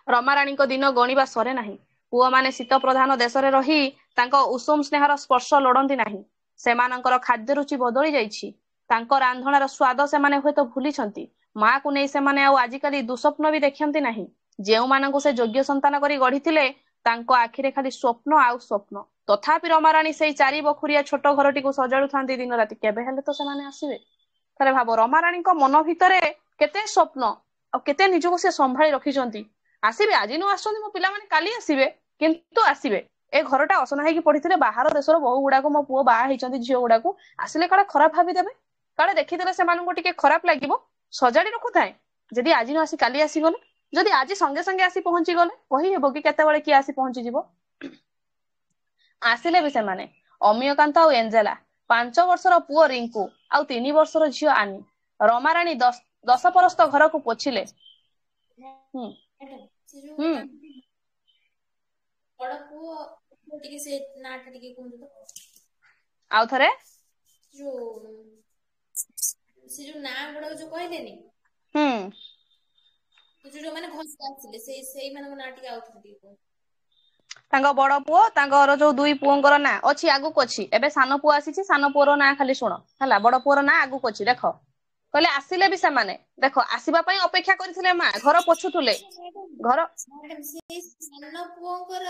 ରମାରାଣୀଙ୍କ ଦିନ ଗଣିବା ସରେ ନାହିଁ। ପୁଅମାନେ ଶୀତ ପ୍ରଧାନ ଦେଶରେ ରହି ତାଙ୍କ ଉଷୁମ ସ୍ନେହର ସ୍ପର୍ଶ ଲୋଡନ୍ତି ନାହିଁ। ସେମାନଙ୍କର ଖାଦ୍ୟ ରୁଚି ବଦଳି ଯାଇଛି। ତାଙ୍କ ରାନ୍ଧଣାର ସ୍ୱାଦ ସେମାନେ ହୁଏତ ଭୁଲିଛନ୍ତି। ମାକୁ ନେଇ ସେମାନେ ଆଉ ଆଜିକାଲି ଦୁଃସ୍ୱପ୍ନ ବି ଦେଖନ୍ତି ନାହିଁ। ଯେଉଁମାନଙ୍କୁ ସେ ଯୋଗ୍ୟ ସନ୍ତାନ କରି ଗଢିଥିଲେ, ତାଙ୍କ ଆଖିରେ ଖାଲି ସ୍ୱପ୍ନ ଆଉ ସ୍ୱପ୍ନ। ତଥାପି ରମାରାଣୀ ସେଇ 4 ବଖୁରିଆ ଛୋଟ ଘରଟିକୁ ସଜାଡୁଥାନ୍ତି ଦିନ ରାତି। କେବେ ହେଲେ ତ ସେମାନେ ଆସିବେ। ଥରେ ଭାବ, ରମାରାଣୀଙ୍କ ମନ ଭିତରେ କେତେ ସ୍ୱପ୍ନ ଆଉ କେତେ ନିଜକୁ ସେ ସମ୍ଭାଳି ରଖିଛନ୍ତି। ଆସିବେ, ଆଜି ନ ଆସୁଛନ୍ତି ମୋ ପିଲାମାନେ କାଲି ଆସିବେ, କିନ୍ତୁ ଆସିବେ। ଏ ଘରଟା ଅସନା ହେଇକି ପଡିଥିଲେ ବାହାର ଦେଶର ବୋହୁ ଗୁଡାକୁ, ମୋ ପୁଅ ବାହା ହେଇଛନ୍ତି ଝିଅ ଗୁଡାକୁ, ଆସିଲେ କାଳେ ଖରାପ ଭାବିଦେବେ, କାଳେ ଦେଖିଦେଲେ ସେମାନଙ୍କୁ ଟିକେ ଖରାପ ଲାଗିବ। ସଜାଡି ରଖୁଥାଏ। ଯଦି ଆଜି ନ ଆସି କାଲି ଆସିଗଲେ, ଯଦି ଆଜି ସଙ୍ଗେ ସଙ୍ଗେ ଆସି ପହଞ୍ଚିଗଲେ, କହିହେବ କି କେତେବେଳେ କିଏ ଆସି ପହଞ୍ଚିଯିବ। ଆସିଲେ ବି ସେମାନେ, ଅମିୟକାନ୍ତ ଆଉ ଏଞ୍ଜେଲା, 5 ବର୍ଷର ପୁଅ ରିଙ୍କୁ, ଆଉ 3 ବର୍ଷର ଝିଅ ଆନି। ରମାରାଣୀ 10 ପରସ୍ତ ଘରକୁ ପୋଛିଲେ। ହୁଁ
ସେ ଯୋଉ
ହୁଁ
ବଡ ପୁଅ ଟିକେ ସେ ନାଟା ଟିକେ କୁହନ୍ତୁ ତ।
ଆଉ ଥରେ।
ଯୋଉ ସେ ଯୋଉ ନାଁ ଗୁଡାକ ଯୋଉ କହିଲେନି,
ହୁଁ
ଯୋଉମାନେ ଘଷି ଆସିଥିଲେ, ସେଇମାନଙ୍କ ନାଁ ଟିକେ ଆଉଥରେ ଟିକେ କୁହନ୍ତୁ।
ତାଙ୍କ ବଡ ପୁଅ, ତାଙ୍କର ଯୋଉ 2 ପୁଅଙ୍କର ନାଁ ଅଛି, ଆଗକୁ ଅଛି। ଏବେ ସାନ ପୁଅ ଆସିଛି, ସାନ ପୁଅର ନାଁ ଖାଲି ଶୁଣ ହେଲା। ବଡ ପୁଅର ନାଁ ଆଗକୁ ଅଛି, ଦେଖ। କହିଲେ ଆସିଲେ ବି ସେମାନେ, ଦେଖ ଆସିବା ପାଇଁ ଅପେକ୍ଷା କରିଥିଲେ ମା, ଘର ପୋଛୁଥିଲେ। ଘର
ସେଇ ସାନ ପୁଅଙ୍କର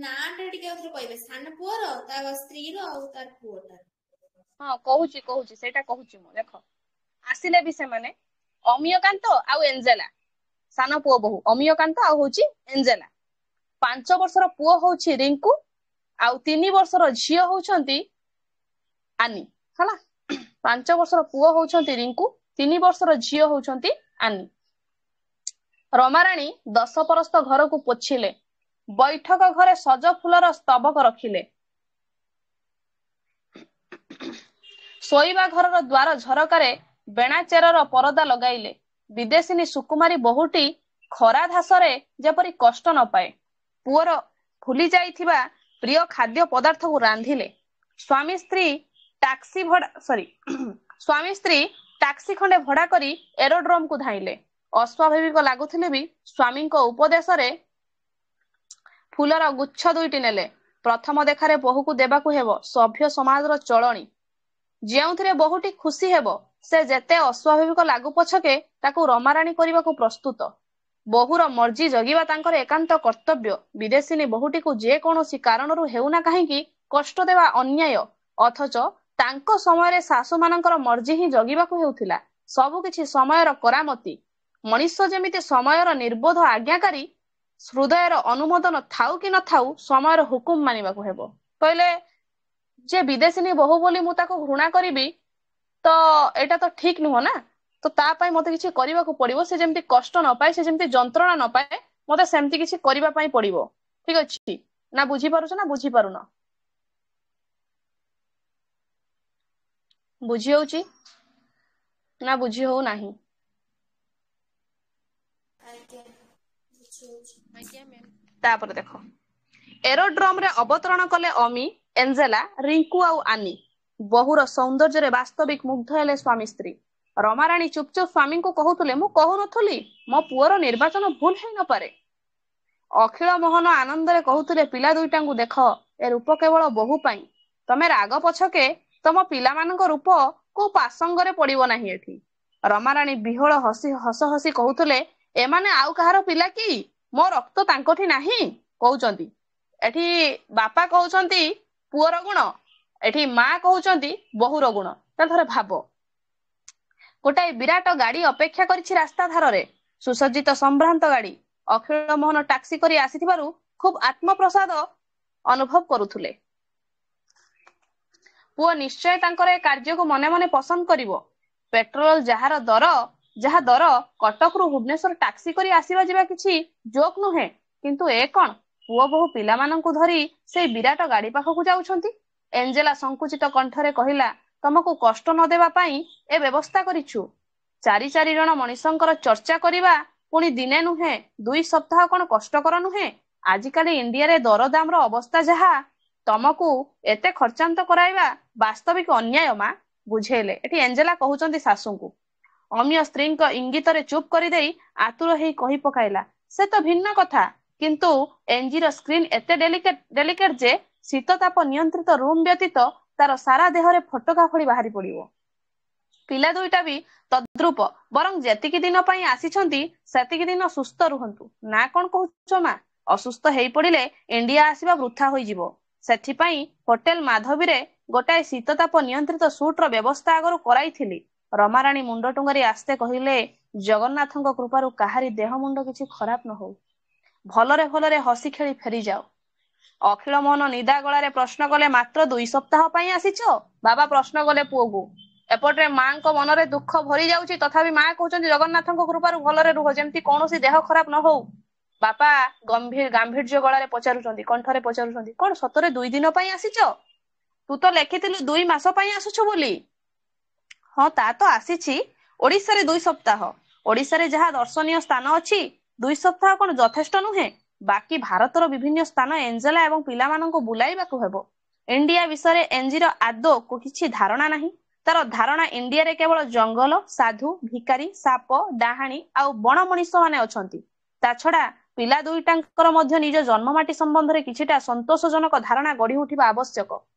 ନାଁ ଟା ଟିକେ ଆଉଥରେ କହିବେ। ସାନ ପୁଅର, ତା ସ୍ତ୍ରୀର ଆଉ ତାର ପୁଅଟାର।
ହଁ କହୁଛି ସେଇଟା କହୁଛି ମୁଁ। ଦେଖ, ଆସିଲେ ବି ସେମାନେ, ଅମିୟକାନ୍ତ ଆଉ ଏଞ୍ଜେଲା, ସାନ ପୁଅ ବୋହୁ ଅମିୟକାନ୍ତ ଆଉ ହଉଛି ଏଞ୍ଜେଲା। 5 ବର୍ଷର ପୁଅ ହଉଛି ରିଙ୍କୁ, ଆଉ 3 ବର୍ଷର ଝିଅ ହଉଛନ୍ତି ଆନି। ହେଲା, 5 ବର୍ଷର ପୁଅ ହଉଛନ୍ତି ରିଙ୍କୁ, 3 ବର୍ଷର ଝିଅ ହଉଛନ୍ତି ଆନି। ରମାରାଣୀ 10 ପରସ୍ତ ଘରକୁ ପୋଛିଲେ। ବୈଠକ ଘରେ ସଜ ଫୁଲର ସ୍ତବକ ରଖିଲେ। ଶୋଇବା ଘରର ଦ୍ୱାର ଝରକାରେ ବେଣାଚେରର ପରଦା ଲଗାଇଲେ। ବିଦେଶିନୀ ସୁକୁମାରୀ ବୋହୂଟି ଖରା ଧାସରେ ଯେପରି କଷ୍ଟ ନ ପାଏ, ପୁଅର ଭୁଲି ଯାଇଥିବା ପ୍ରିୟ ଖାଦ୍ୟ ପଦାର୍ଥକୁ ରାନ୍ଧିଲେ। ସ୍ୱାମୀ ସ୍ତ୍ରୀ ଟାକ୍ସି ଖଣ୍ଡେ ଭଡା କରି ଏରୋଡ୍ରୋମକୁ ଧାଇଁଲେ। ଅସ୍ୱାଭାବିକ ଲାଗୁଥିଲେ ବି ସ୍ୱାମୀଙ୍କ ଉପଦେଶରେ ଫୁଲର ଗୁଚ୍ଛ 2ଟି ନେଲେ। ପ୍ରଥମ ଦେଖାରେ ବୋହୂକୁ ଦେବାକୁ ହେବ ସଭ୍ୟ ସମାଜର ଚଳଣି, ଯେଉଁଥିରେ ବୋହୂଟି ଖୁସି ହେବ। ସେ ଯେତେ ଅସ୍ୱାଭାବିକ ଲାଗୁ ପଛକେ ତାକୁ ରମାରାଣୀ କରିବାକୁ ପ୍ରସ୍ତୁତ। ବୋହୂର ମର୍ଜି ଜଗିବା ତାଙ୍କର ଏକାନ୍ତ କର୍ତ୍ତବ୍ୟ। ବିଦେଶିନୀ ବୋହୂଟିକୁ ଯେ କୌଣସି କାରଣରୁ ହେଉନା କାହିଁକି କଷ୍ଟ ଦେବା ଅନ୍ୟାୟ, ଅଥଚ ତାଙ୍କ ସମୟରେ ଶାଶୁ ମାନଙ୍କର ମର୍ଜି ହିଁ ଜଗିବାକୁ ହେଉଥିଲା। ସବୁକିଛି ସମୟର କରାମତି। ମଣିଷ ଯେମିତି ସମୟର ନିର୍ବୋଧ ଆଜ୍ଞାକାରୀ, ହୃଦୟର ଅନୁମୋଦନ ଥାଉ କି ନଥାଉ ସମୟର ହୁକୁମ ମାନିବାକୁ ହେବ। କହିଲେ ଯେ ବିଦେଶିନୀ ବୋହୁ ବୋଲି ମୁଁ ତାକୁ ଘୃଣା କରିବି, ତ ଏଇଟା ତ ଠିକ ନୁହଁ ନା। ତ ତା ପାଇଁ ମତେ କିଛି କରିବାକୁ ପଡିବ। ସେ ଯେମିତି କଷ୍ଟ ନ ପାଏ, ସେ ଯେମିତି ଯନ୍ତ୍ରଣା ନ ପାଏ, ମତେ ସେମିତି କିଛି କରିବା ପାଇଁ ପଡିବ। ଠିକ ଅଛି ନା? ବୁଝିପାରୁଛ ନା ବୁଝିପାରୁନ? ବୁଝି ହଉଛି ନା ବୁଝି ହଉ ନାହିଁ? ତାପରେ ଦେଖ, ଏରୋଡ୍ରମ ରେ ଅବତରଣ କଲେ ଅମି, ଏଞ୍ଜେଲା, ରିଙ୍କୁ ଆଉ ଆନି। ବହୁର ସୌନ୍ଦର୍ଯ୍ୟରେ ବାସ୍ତବିକ ମୁଗ୍ଧ ହେଲେ ସ୍ୱାମୀ ସ୍ତ୍ରୀ। ରମାରାଣୀ ଚୁପଚାପ ସ୍ୱାମୀଙ୍କୁ କହୁଥିଲେ, ମୁଁ କହୁନଥିଲି ମୋ ପୁଅର ନିର୍ବାଚନ ଭୁଲ ହେଇନପାରେ। ଅଖିଳ ମୋହନ ଆନନ୍ଦରେ କହୁଥିଲେ, ପିଲା ଦୁଇଟାଙ୍କୁ ଦେଖ, ଏ ରୂପ କେବଳ ବୋହୂ ପାଇଁ। ତମେ ରାଗ ପଛକେ ତମ ପିଲାମାନଙ୍କ ରୂପ କୋଉ ପାସଙ୍ଗରେ ପଡିବ ନାହିଁ ଏଠି। ରମାରାଣୀ ବିହଳ ହସ ହସି କହୁଥିଲେ, ଏମାନେ ଆଉ କାହାର ପିଲା କି? ମୋ ରକ୍ତ ତାଙ୍କଠି ନାହିଁ କହୁଛନ୍ତି। ଏଠି ବାପା କହୁଛନ୍ତି ପୁଅର ଗୁଣ, ଏଠି ମା କହୁଛନ୍ତି ବୋହୂର ଗୁଣ। ଥରେ ଭାବ, ଗୋଟାଏ ବିରାଟ ଗାଡି ଅପେକ୍ଷା କରିଛି ରାସ୍ତା ଧାରରେ, ସୁସଜ୍ଜିତ ସମ୍ଭ୍ରାନ୍ତ ଗାଡି। ଅଖିଳ ମୋହନ ଟାକ୍ସି କରି ଆସିଥିବାରୁ ଖୁବ୍ ଆତ୍ମପ୍ରସାଦ ଅନୁଭବ କରୁଥିଲେ। ପୁଅ ନିଶ୍ଚୟ ତାଙ୍କର ଏ କାର୍ଯ୍ୟକୁ ମନେ ମନେ ପସନ୍ଦ କରିବ। ପେଟ୍ରୋଲ ଯାହା ଦର, କଟକରୁ ଭୁବନେଶ୍ୱର ଟାକ୍ସି କରି ଆସିବା ଯିବା କିଛି ଜୋକ୍ ନୁହେଁ। କିନ୍ତୁ ଏ କଣ, ପୁଅ ବୋହୂ ପିଲାମାନଙ୍କୁ ଧରି ସେଇ ବିରାଟ ଗାଡି ପାଖକୁ ଯାଉଛନ୍ତି। ଏଞ୍ଜେଲା ସଂକୁଚିତ କଣ୍ଠରେ କହିଲା, ତମକୁ କଷ୍ଟ ନ ଦେବା ପାଇଁ ଏ ବ୍ୟବସ୍ଥା କରିଛୁ। ଚାରି ଜଣ ମଣିଷଙ୍କର ଚର୍ଚ୍ଚା କରିବା ପୁଣି ଦିନେ ନୁହେଁ 2 ସପ୍ତାହ କଣ କଷ୍ଟକର ନୁହେଁ? ଆଜିକାଲି ଇଣ୍ଡିଆରେ ଦରଦାମର ଅବସ୍ଥା ଯାହା, ତମକୁ ଏତେ ଖର୍ଚ୍ଚାନ୍ତ କରାଇବା ବାସ୍ତବିକ ଅନ୍ୟାୟ। ମା ବୁଝେଇଲେ। ଏଠି ଏଞ୍ଜେଲା କହୁଛନ୍ତି ଶାଶୁଙ୍କୁ। ଅମୀୟ ସ୍ତ୍ରୀଙ୍କ ଇଙ୍ଗିତରେ ଚୁପ୍ କରିଦେଇ ଆତୁର ହେଇ କହି ପକାଇଲା, ସେ ତ ଭିନ୍ନ କଥା, କିନ୍ତୁ ଏଞ୍ଜିର ସ୍କ୍ରିନ୍ ଏତେ ଡେଲିକେଟ ଯେ ଶୀତତାପ ନିୟନ୍ତ୍ରିତ ରୁମ୍ ବ୍ୟତୀତ ତାର ସାରା ଦେହରେ ଫୋଟକା ଭଳି ବାହାରି ପଡିବ। ପିଲା ଦୁଇଟା ବି ତଦ୍ରୁପ। ବରଂ ଯେତିକି ଦିନ ପାଇଁ ଆସିଛନ୍ତି ସେତିକି ଦିନ ସୁସ୍ଥ ରୁହନ୍ତୁ। ନା କଣ କହୁଛ ମା? ଅସୁସ୍ଥ ହେଇ ପଡିଲେ ଇଣ୍ଡିଆ ଆସିବା ବୃଥା ହୋଇଯିବ। ସେଥିପାଇଁ ହୋଟେଲ ମାଧବୀରେ ଗୋଟାଏ ଶୀତତାପ ନିୟନ୍ତ୍ରିତ ସୁଟ୍ର ବ୍ୟବସ୍ଥା ଆଗରୁ କରାଇଥିଲି। ରମାରାଣୀ ମୁଣ୍ଡ ଟୁଙ୍ଗାରି ଆସ୍ତେ କହିଲେ, ଜଗନ୍ନାଥଙ୍କ କୃପାରୁ କାହାରି ଦେହ ମୁଣ୍ଡ କିଛି ଖରାପ ନ ହଉ। ଭଲରେ ଭଲରେ ହସି ଖେଳି ଫେରିଯାଅ। ଅଖିଳ ମୋହନ ନିଦା ଗଳାରେ ପ୍ରଶ୍ନ କଲେ, ମାତ୍ର 2 ସପ୍ତାହ ପାଇଁ ଆସିଛ? ବାବା ପ୍ରଶ୍ନ କଲେ ପୁଅକୁ। ଏପଟରେ ମାଙ୍କ ମନରେ ଦୁଃଖ ଭରି ଯାଉଛି, ତଥାପି ମା କହୁଛନ୍ତି, ଜଗନ୍ନାଥଙ୍କ କୃପାରୁ ଭଲରେ ରୁହ, ଯେମିତି କୌଣସି ଦେହ ଖରାପ ନ ହଉ। ବାପା ଗାମ୍ଭୀର୍ଯ୍ୟ ଗଳାରେ ପଚାରୁଛନ୍ତି, କଣ୍ଠରେ ପଚାରୁଛନ୍ତି, କଣ ସତରେ 2 ଦିନ ପାଇଁ ଆସିଛ? ତୁ ତ ଲେଖିଥିଲୁ 2 ମାସ ପାଇଁ ଆସୁଛୁ ବୋଲି। ହଁ ତା ତ ଆସିଛି। ଓଡିଶାରେ 2 ସପ୍ତାହ। ଓଡିଶାରେ ଯାହା ଦର୍ଶନୀୟ ସ୍ଥାନ ଅଛି 2 ସପ୍ତାହ କଣ ଯଥେଷ୍ଟ ନୁହେଁ? ବାକି ଭାରତର ବିଭିନ୍ନ ସ୍ଥାନ ଏଞ୍ଜେଲା ଏବଂ ପିଲାମାନଙ୍କୁ ବୁଲାଇବାକୁ ହେବ। ଇଣ୍ଡିଆ ବିଷୟରେ ଏଞ୍ଜିର ଆଦୌ କିଛି ଧାରଣା ନାହିଁ। ତାର ଧାରଣା ଇଣ୍ଡିଆରେ କେବଳ ଜଙ୍ଗଲ, ସାଧୁ, ଭିକାରୀ, ସାପ, ଡାହାଣୀ ଆଉ ବଣ ମଣିଷ ମାନେ ଅଛନ୍ତି। ତା ଛଡା ପିଲା ଦୁଇଟାଙ୍କର ମଧ୍ୟ ନିଜ ଜନ୍ମମାଟି ସମ୍ବନ୍ଧରେ କିଛିଟା ସନ୍ତୋଷଜନକ ଧାରଣା ଗଢି ଉଠିବା ଆବଶ୍ୟକ।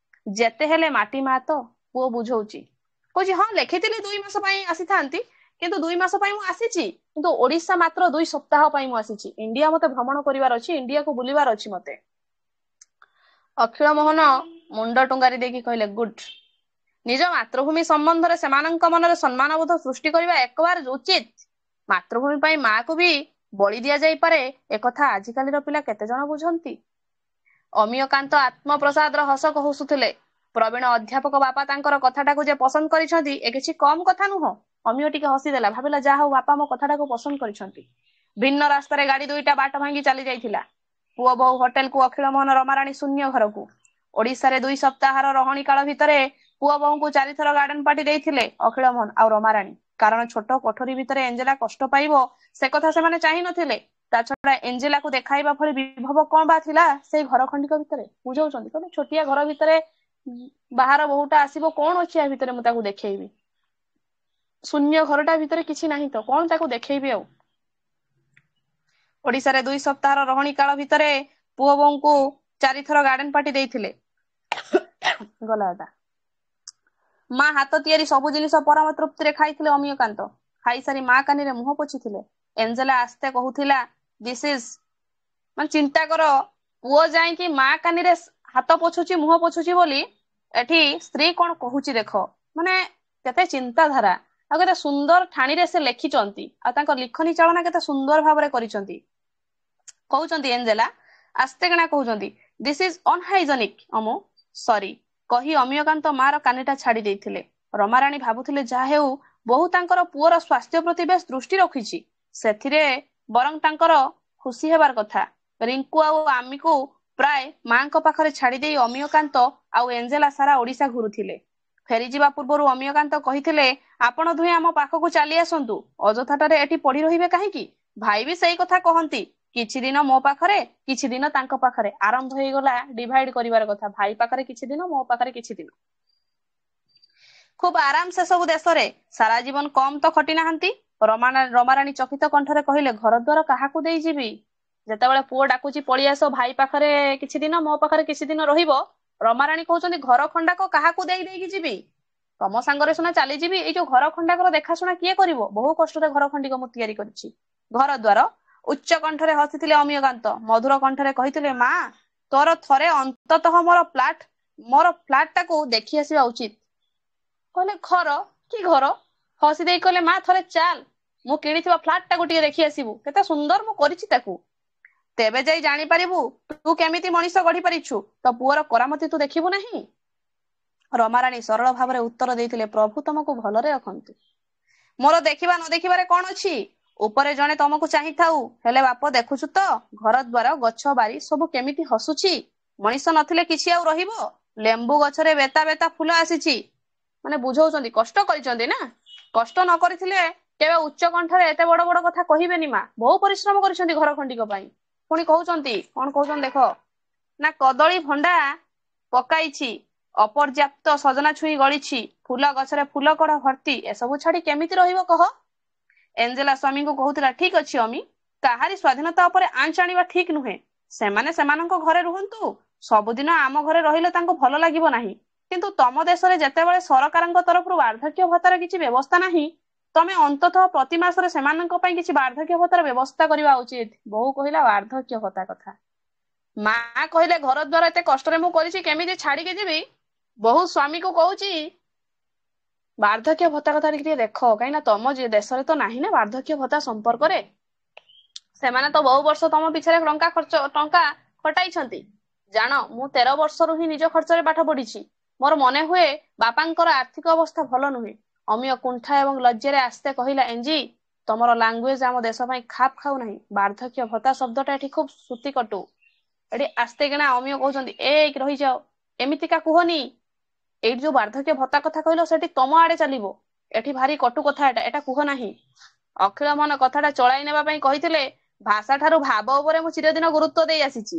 ଯେତେ ହେଲେ ମାଟି ମା ତ। ପୁଅ ବୁଝଉଛି, କହୁଛି, ହଁ ଲେଖିଥିଲି 2 ମାସ ପାଇଁ ଆସିଥାନ୍ତି, କିନ୍ତୁ 2 ମାସ ପାଇଁ ମୁଁ ଆସିଛି, କିନ୍ତୁ ଓଡିଶା ମାତ୍ର 2 ସପ୍ତାହ ପାଇଁ ମୁଁ ଆସିଛି। ଇଣ୍ଡିଆ ମତେ ଭ୍ରମଣ କରିବାର ଅଛି, ଇଣ୍ଡିଆକୁ ବୁଲିବାର ଅଛି ମତେ। ଅଖିଳ ମୋହନ ମୁଣ୍ଡ ଟୁଙ୍ଗାରି ଦେଇକି କହିଲେ, ଗୁଡ୍। ନିଜ ମାତୃଭୂମି ସମ୍ବନ୍ଧରେ ସେମାନଙ୍କ ମନରେ ସମ୍ମାନବୋଧ ସୃଷ୍ଟି କରିବା ଏକବାର ଉଚିତ। ମାତୃଭୂମି ପାଇଁ ମାକୁ ବି ବଳି ଦିଆଯାଇପାରେ, ଏକଥା ଆଜିକାଲିର ପିଲା କେତେ ଜଣ ବୁଝନ୍ତି? ଅମିୟକାନ୍ତ ଆତ୍ମପ୍ରସାଦର ହସ ହସୁଥିଲେ। ପ୍ରବୀଣ ଅଧ୍ୟାପକ ବାପା ତାଙ୍କର କଥାଟାକୁ ଯେ ପସନ୍ଦ କରିଛନ୍ତି, ଏ କିଛି କମ କଥା ନୁହଁ। ଅମିୟ ଟିକେ ହସିଦେଲା, ଭାବିଲା ଯାହା ହଉ ବାପା ମୋ କଥାଟାକୁ ପସନ୍ଦ କରିଛନ୍ତି। ଭିନ୍ନ ରାସ୍ତାରେ ଗାଡି ଦୁଇଟା ବାଟ ଭାଙ୍ଗି ଚାଲି ଯାଇଥିଲା। ପୁଅ ବୋହୂ ହୋଟେଲକୁ, ଅଖିଳ ମୋହନ ରମାରାଣୀ ଶୂନ୍ୟ ଘରକୁ। ଓଡିଶାରେ 2 ସପ୍ତାହର ରହଣି କାଳ ଭିତରେ ପୁଅ ବୋହୂଙ୍କୁ 4 ଥର ଗାର୍ଡେନ ପାର୍ଟି ଦେଇଥିଲେ ଅଖିଳ ମୋହନ ଆଉ ରମାରାଣୀ। କାରଣ ଛୋଟ କୋଠରୀ ଭିତରେ ଏଞ୍ଜେଲା କଷ୍ଟ ପାଇବ ସେ କଥା ସେମାନେ ଚାହିଁ ନଥିଲେ। ତା ଛଡା ଏଞ୍ଜେଲାକୁ ଦେଖାଇବା ଭଳି ବିଭବ କଣ ବା ଥିଲା ସେଇ ଘର ଖଣ୍ଡିକ ଭିତରେ? ବୁଝାଉଛନ୍ତି, କହିଲେ ଛୋଟିଆ ଘର ଭିତରେ ବାହାର ବୋହୂଟା ଆସିବ, କଣ ଅଛି ଆ ଭିତରେ ମୁଁ ତାକୁ ଦେଖେଇବି? ଶୂନ୍ୟ ଘରଟା ଭିତରେ କିଛି ନାହିଁ ତ, କଣ ତାକୁ ଦେଖେଇବି ଆଉ? ଓଡିଶାରେ 2 ସପ୍ତାହର ରହଣି କାଳ ଭିତରେ ପୁଅ ବୋହୂଙ୍କୁ 4 ଥର ଗାର୍ଡେନ ପାର୍ଟି ଦେଇଥିଲେ। ଗଲା ଏଟା। ମା ହାତ ତିଆରି ସବୁ ଜିନିଷ ପରମ ତୃପ୍ତିରେ ଖାଇଥିଲେ ଅମିୟକାନ୍ତ। ଖାଇସାରି ମା କାନିରେ ମୁହଁ ପୋଛିଥିଲେ। ଏଞ୍ଜେଲା ଆସ୍ତେ କହୁଥିଲା, ଦିସ୍ ଇଜ, ମାନେ ଚିନ୍ତା କର, ପୁଅ ଯାଇକି ମା କାନିରେ ହାତ ପୋଛୁଛି, ମୁହଁ ପୋଛୁଛି ବୋଲି ଏଠି ସ୍ତ୍ରୀ କଣ କହୁଛି ଦେଖ, ମାନେ କେତେ ଚିନ୍ତାଧାରା ଆଉ କେତେ ସୁନ୍ଦର ଠାଣିରେ ସେ ଲେଖିଛନ୍ତି, ଆଉ ତାଙ୍କ ଲିଖନୀ ଚାଳନା କେତେ ସୁନ୍ଦର ଭାବରେ କରିଛନ୍ତି। କହୁଛନ୍ତି ଏଞ୍ଜେଲା ଆସ୍ତେ କିନା କହୁଛନ୍ତି, ଦିସ୍ ଇଜ ଅନହାଇଜେନିକ ଅମୁ, ସରି କହି ଅମିୟକାନ୍ତ ମାର କାନିଟା ଛାଡି ଦେଇଥିଲେ। ରମାରାଣୀ ଭାବୁଥିଲେ ଯାହା ହେଉ ବୋହୂ ତାଙ୍କର ପୁଅର ସ୍ୱାସ୍ଥ୍ୟ ପ୍ରତି ବେଶ ଦୃଷ୍ଟି ରଖିଛି, ସେଥିରେ ବରଂ ତାଙ୍କର ଖୁସି ହେବାର କଥା। ରିଙ୍କୁ ଆଉ ଆମିକୁ ପ୍ରାୟ ମାଙ୍କ ପାଖରେ ଛାଡିଦେଇ ଅମିୟକାନ୍ତ ଆଉ ଏଞ୍ଜେଲା ସାରା ଓଡିଶା ଘୁରୁଥିଲେ। ଫେରିଯିବା ପୂର୍ବରୁ ଅମିୟକାନ୍ତ କହିଥିଲେ, ଆପଣ ଦୁହେଁ ଆମ ପାଖକୁ ଚାଲି ଆସନ୍ତୁ, ଅଯଥାଟାରେ ଏଠି ପଡି ରହିବେ କାହିଁକି? ଭାଇ ବି ସେଇ କଥା କହନ୍ତି, କିଛି ଦିନ ମୋ ପାଖରେ କିଛି ଦିନ ତାଙ୍କ ପାଖରେ। ଆରମ୍ଭ ହେଇଗଲା ଡିଭାଇଡ କରିବାର କଥା, ଭାଇ ପାଖରେ କିଛି ଦିନ, ମୋ ପାଖରେ କିଛି ଦିନ। ଖୁବ ଆରାମ ସେ ସବୁ ଦେଶରେ, ସାରା ଜୀବନ କମ ତ ଖଟି ନାହାନ୍ତି। ରମାରାଣୀ ଚକିତ କଣ୍ଠରେ କହିଲେ, ଘର ଦ୍ୱାର କାହାକୁ ଦେଇଯିବି? ଯେତେବେଳେ ପୁଅ ଡାକୁଛି ପଳେଇ ଆସ ଭାଇ ପାଖରେ କିଛି ଦିନ, ମୋ ପାଖରେ କିଛି ଦିନ ରହିବ, ରମାରାଣୀ କହୁଛନ୍ତି ଘର ଖଣ୍ଡାକ କାହାକୁ ଦେଇକି ଯିବି? ତମ ସାଙ୍ଗରେ ସିନା ଚାଲିଯିବି, ଏଇ ଯୋଉ ଘର ଖଣ୍ଡାକର ଦେଖାଶୁଣା କିଏ କରିବ? ବହୁ କଷ୍ଟରେ ଘର ଖଣ୍ଡିକ ମୁଁ ତିଆରି କରିଛି। ଘର ଦ୍ୱାର? ଉଚ୍ଚ କଣ୍ଠରେ ହସିଥିଲେ ଅମିୟକାନ୍ତ, ମଧୁର କଣ୍ଠରେ କହିଥିଲେ, ମା ତୋର ଥରେ ଅନ୍ତତଃ ମୋର ଫ୍ଲାଟଟାକୁ ଦେଖି ଆସିବା ଉଚିତ। କହିଲେ ଘର? କି ଘର? ହସି ଦେଇ କହିଲେ, ମା ଥରେ ଚାଲ, ମୁଁ କିଣିଥିବା ଫ୍ଲାଟଟାକୁ ଟିକେ ଦେଖି ଆସିବୁ, କେତେ ସୁନ୍ଦର ମୁଁ କରିଛି ତାକୁ। ତେବେ ଯାଇ ଜାଣିପାରିବୁ ତୁ କେମିତି ମଣିଷ ଗଢି ପାରିଛୁ, ତ ପୁଅର କରାମତି ତୁ ଦେଖିବୁ ନାହିଁ? ରମାରାଣୀ ସରଳ ଭାବରେ ଉତ୍ତର ଦେଇଥିଲେ, ପ୍ରଭୁ ତମକୁ ଭଲରେ ରଖନ୍ତୁ। ମୋର ଦେଖିବା ନ ଦେଖିବାରେ କଣ ଅଛି? ଉପରେ ଜଣେ ତମକୁ ଚାହିଁଥାଉ, ହେଲେ ବାପ ଦେଖୁଛୁ ତ ଘର ଦ୍ୱାର ଗଛ ବାରି ସବୁ କେମିତି ହସୁଛି। ମଣିଷ ନଥିଲେ କିଛି ଆଉ ରହିବ? ଲେମ୍ବୁ ଗଛରେ ବେତା ବେତା ଫୁଲ ଆସିଛି। ମାନେ ବୁଝଉଛନ୍ତି, କଷ୍ଟ କରିଛନ୍ତି ନା, କଷ୍ଟ ନ କରିଥିଲେ କେବେ ଉଚ୍ଚ କଣ୍ଠରେ ଏତେ ବଡ ବଡ କଥା କହିବେନି। ମା ବହୁ ପରିଶ୍ରମ କରିଛନ୍ତି ଘର ଖଣ୍ଡିକ ପାଇଁ। ପୁଣି କହୁଛନ୍ତି, କଣ କହୁଛନ୍ତି ଦେଖ, ନା କଦଳୀ ଭଣ୍ଡା ପକାଇଛି, ଅପର୍ଯ୍ୟାପ୍ତ ସଜନା ଛୁଇଁ ଗଳିଛି, ଫୁଲ ଗଛରେ ଫୁଲ କଢ ଭର୍ତ୍ତି, ଏସବୁ ଛାଡି କେମିତି ରହିବ କହ? ଏଞ୍ଜେଲା ସ୍ୱାମୀଙ୍କୁ କହୁଥିଲା, ଠିକ ଅଛି ଅମି, କାହାରି ସ୍ୱାଧୀନତା ଉପରେ ଆଞ୍ଚ ଆଣିବା ଠିକ ନୁହେଁ। ସେମାନେ ସେମାନଙ୍କ ଘରେ ରୁହନ୍ତୁ, ସବୁଦିନ ଆମ ଘରେ ରହିଲେ ତାଙ୍କୁ ଭଲ ଲାଗିବ ନାହିଁ। କିନ୍ତୁ ତମ ଦେଶରେ ଯେତେବେଳେ ସରକାରଙ୍କ ତରଫରୁ ବାର୍ଦ୍ଧକ୍ୟ ଭତ୍ତାର କିଛି ବ୍ୟବସ୍ଥା ନାହିଁ, ତମେ ଅନ୍ତତଃ ପ୍ରତି ମାସରେ ସେମାନଙ୍କ ପାଇଁ କିଛି ବାର୍ଦ୍ଧକ୍ୟ ଭତ୍ତାର ବ୍ୟବସ୍ଥା କରିବା ଉଚିତ। ବୋହୂ କହିଲା ବାର୍ଦ୍ଧକ୍ୟ ଭତ୍ତା କଥା। ମା କହିଲେ, ଘର ଦ୍ୱାର ଏତେ କଷ୍ଟରେ ମୁଁ କରିଛି, କେମିତି ଛାଡିକି ଯିବି? ବୋହୂ ସ୍ୱାମୀକୁ କହୁଛି, ବାର୍ଦ୍ଧକ୍ୟ ଭତ୍ତା କଥା ଟିକେ ଦେଖ, କାହିଁକିନା ତମ ଦେଶରେ ତ ନାହିଁ ନା ବାର୍ଦ୍ଧକ୍ୟ ଭତ୍ତା ସମ୍ପର୍କରେ। ସେମାନେ ତ ବହୁ ବର୍ଷ ତମ ପିଛରେ ଟଙ୍କା ଖଟାଇଛନ୍ତି। ଜାଣ, ମୁଁ 13 ବର୍ଷରୁ ହିଁ ନିଜ ଖର୍ଚ୍ଚରେ ପାଠ ପଢିଛି। ମୋର ମନେ ହୁଏ ବାପାଙ୍କର ଆର୍ଥିକ ଅବସ୍ଥା ଭଲ ନୁହେଁ। ଅମିୟ କୁଣ୍ଠା ଏବଂ ଲଜ୍ଜାରେ ଆସ୍ତେ କହିଲା, ଏଞ୍ଜି ତମର ଲାଙ୍ଗୁଏଜ ଆମ ଦେଶ ପାଇଁ ଖାପ ଖାଉ ନାହିଁ। ବାର୍ଦ୍ଧକ୍ୟ ଭତ୍ତା ଶବ୍ଦଟା ଏଠି ଖୁବ ଶ୍ରୁତି କଟୁ। ଏଠି ଆସ୍ତେ କିନା ଅମିୟ କହୁଛନ୍ତି, ରହିଯାଅ, ଏମିତିକା କୁହନି। ଏଇଠି ଯୋଉ ବାର୍ଦ୍ଧକ୍ୟ ଭତ୍ତା କଥା କହିଲ, ସେଠି ତମ ଆଡେ ଚାଲିବ, ଏଠି ଭାରି କଟୁ କଥା, ଏଟା କୁହ ନାହିଁ। ଅଖିଳ ମନ କଥାଟା ଚଳାଇ ନେବା ପାଇଁ କହିଥିଲେ, ଭାଷା ଠାରୁ ଭାବ ଉପରେ ମୁଁ ଚିରଦିନ ଗୁରୁତ୍ୱ ଦେଇ ଆସିଛି।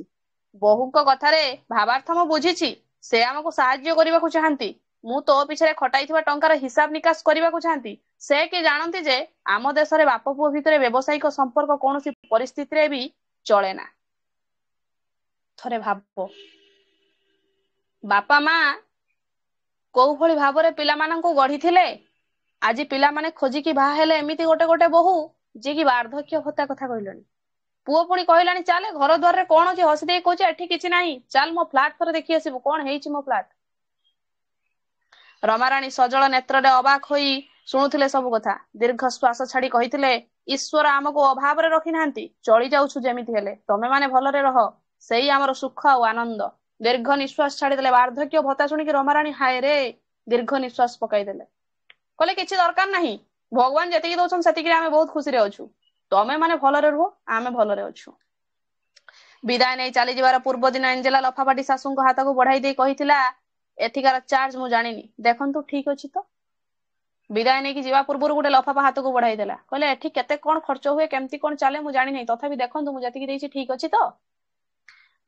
ବୋହୂଙ୍କ କଥାରେ ଭାବାର୍ଥ ମୁଁ ବୁଝିଛି, ସେ ଆମକୁ ସାହାଯ୍ୟ କରିବାକୁ ଚାହାନ୍ତି। ମୁଁ ତୋ ପିଛରେ ଖଟାଇଥିବା ଟଙ୍କାର ହିସାବ ନିକାଶ କରିବାକୁ ଚାହାନ୍ତି। ସେ କି ଜାଣନ୍ତି ଯେ ଆମ ଦେଶରେ ବାପ ପୁଅ ଭିତରେ ବ୍ୟବସାୟିକ ସମ୍ପର୍କ କୌଣସି ପରିସ୍ଥିତିରେ ବି ଚଳେ ନା। ଥରେ ଭାବ, ବାପା ମା କୋଉ ଭଳି ଭାବରେ ପିଲାମାନଙ୍କୁ ଗଢିଥିଲେ, ଆଜି ପିଲାମାନେ ଖୋଜିକି ବାହା ହେଲେ ଏମିତି ଗୋଟେ ଗୋଟେ ବୋହୂ, ଯିଏକି ବାର୍ଦ୍ଧକ୍ୟ ଭତ୍ତା କଥା କହିଲେଣି। ପୁଅ ପୁଣି କହିଲାଣି, ଚାଲେ ଘର ଦ୍ୱାରରେ କଣ ଅଛି? ହସି ଦେଇ କହୁଛି, ଏଠି କିଛି ନାହିଁ, ଚାଲ ମୋ ଫ୍ଲାଟ ଥରେ ଦେଖି ଆସିବୁ, କଣ ହେଇଛି ମୋ ଫ୍ଲାଟ। ରମାରାଣୀ ସଜଳ ନେତ୍ରରେ ଅବାକ ହୋଇ ଶୁଣୁଥିଲେ ସବୁ କଥା। ଦୀର୍ଘ ଶ୍ୱାସ ଛାଡି କହିଥିଲେ, ଈଶ୍ୱର ଆମକୁ ଅଭାବରେ ରଖିନାହାନ୍ତି, ଚଳି ଯାଉଛୁ ଯେମିତି ହେଲେ, ତମେ ମାନେ ଭଲରେ ରହ, ସେଇ ଆମର ସୁଖ ଆଉ ଆନନ୍ଦ। ଦୀର୍ଘ ନିଶ୍ୱାସ ଛାଡିଦେଲେ। ବାର୍ଦ୍ଧକ୍ୟ ଭତ୍ତା ଶୁଣିକି ରମାରାଣୀ ହାୟ ରେ ଦୀର୍ଘ ନିଶ୍ୱାସ ପକାଇଦେଲେ। କହିଲେ, କିଛି ଦରକାର ନାହିଁ, ଭଗବାନ ଯେତିକି ଦଉଛନ୍ତି ସେତିକିରେ ଆମେ ବହୁତ ଖୁସିରେ ଅଛୁ, ତମେ ମାନେ ଭଲରେ ରୁହ, ଆମେ ଭଲରେ ଅଛୁ। ବିଦାୟ ନେଇ ଚାଲିଯିବାର ପୂର୍ବ ଦିନ ଏଞ୍ଜେଲା ଲଫାପାଟି ଶାଶୁଙ୍କ ହାତକୁ ବଢାଇ ଦେଇ କହିଥିଲା, ଏଠିକାର ଚାର୍ଜ ମୁଁ ଜାଣିନି, ଦେଖନ୍ତୁ ଠିକ ଅଛି ତ? ବିଦାୟ ନେଇକି ଯିବା ପୂର୍ବରୁ ଗୋଟେ ଲଫାପା ହାତକୁ ବଢାଇ ଦେଲା। କହିଲେ, ଏଠି କେତେ କଣ ଖର୍ଚ୍ଚ ହୁଏ, କେମିତି କଣ ଚାଲେ ମୁଁ ଜାଣିନି, ତଥାପି ଦେଖନ୍ତୁ ମୁଁ ଯେତିକି ଦେଇଛି ଠିକ ଅଛି ତ?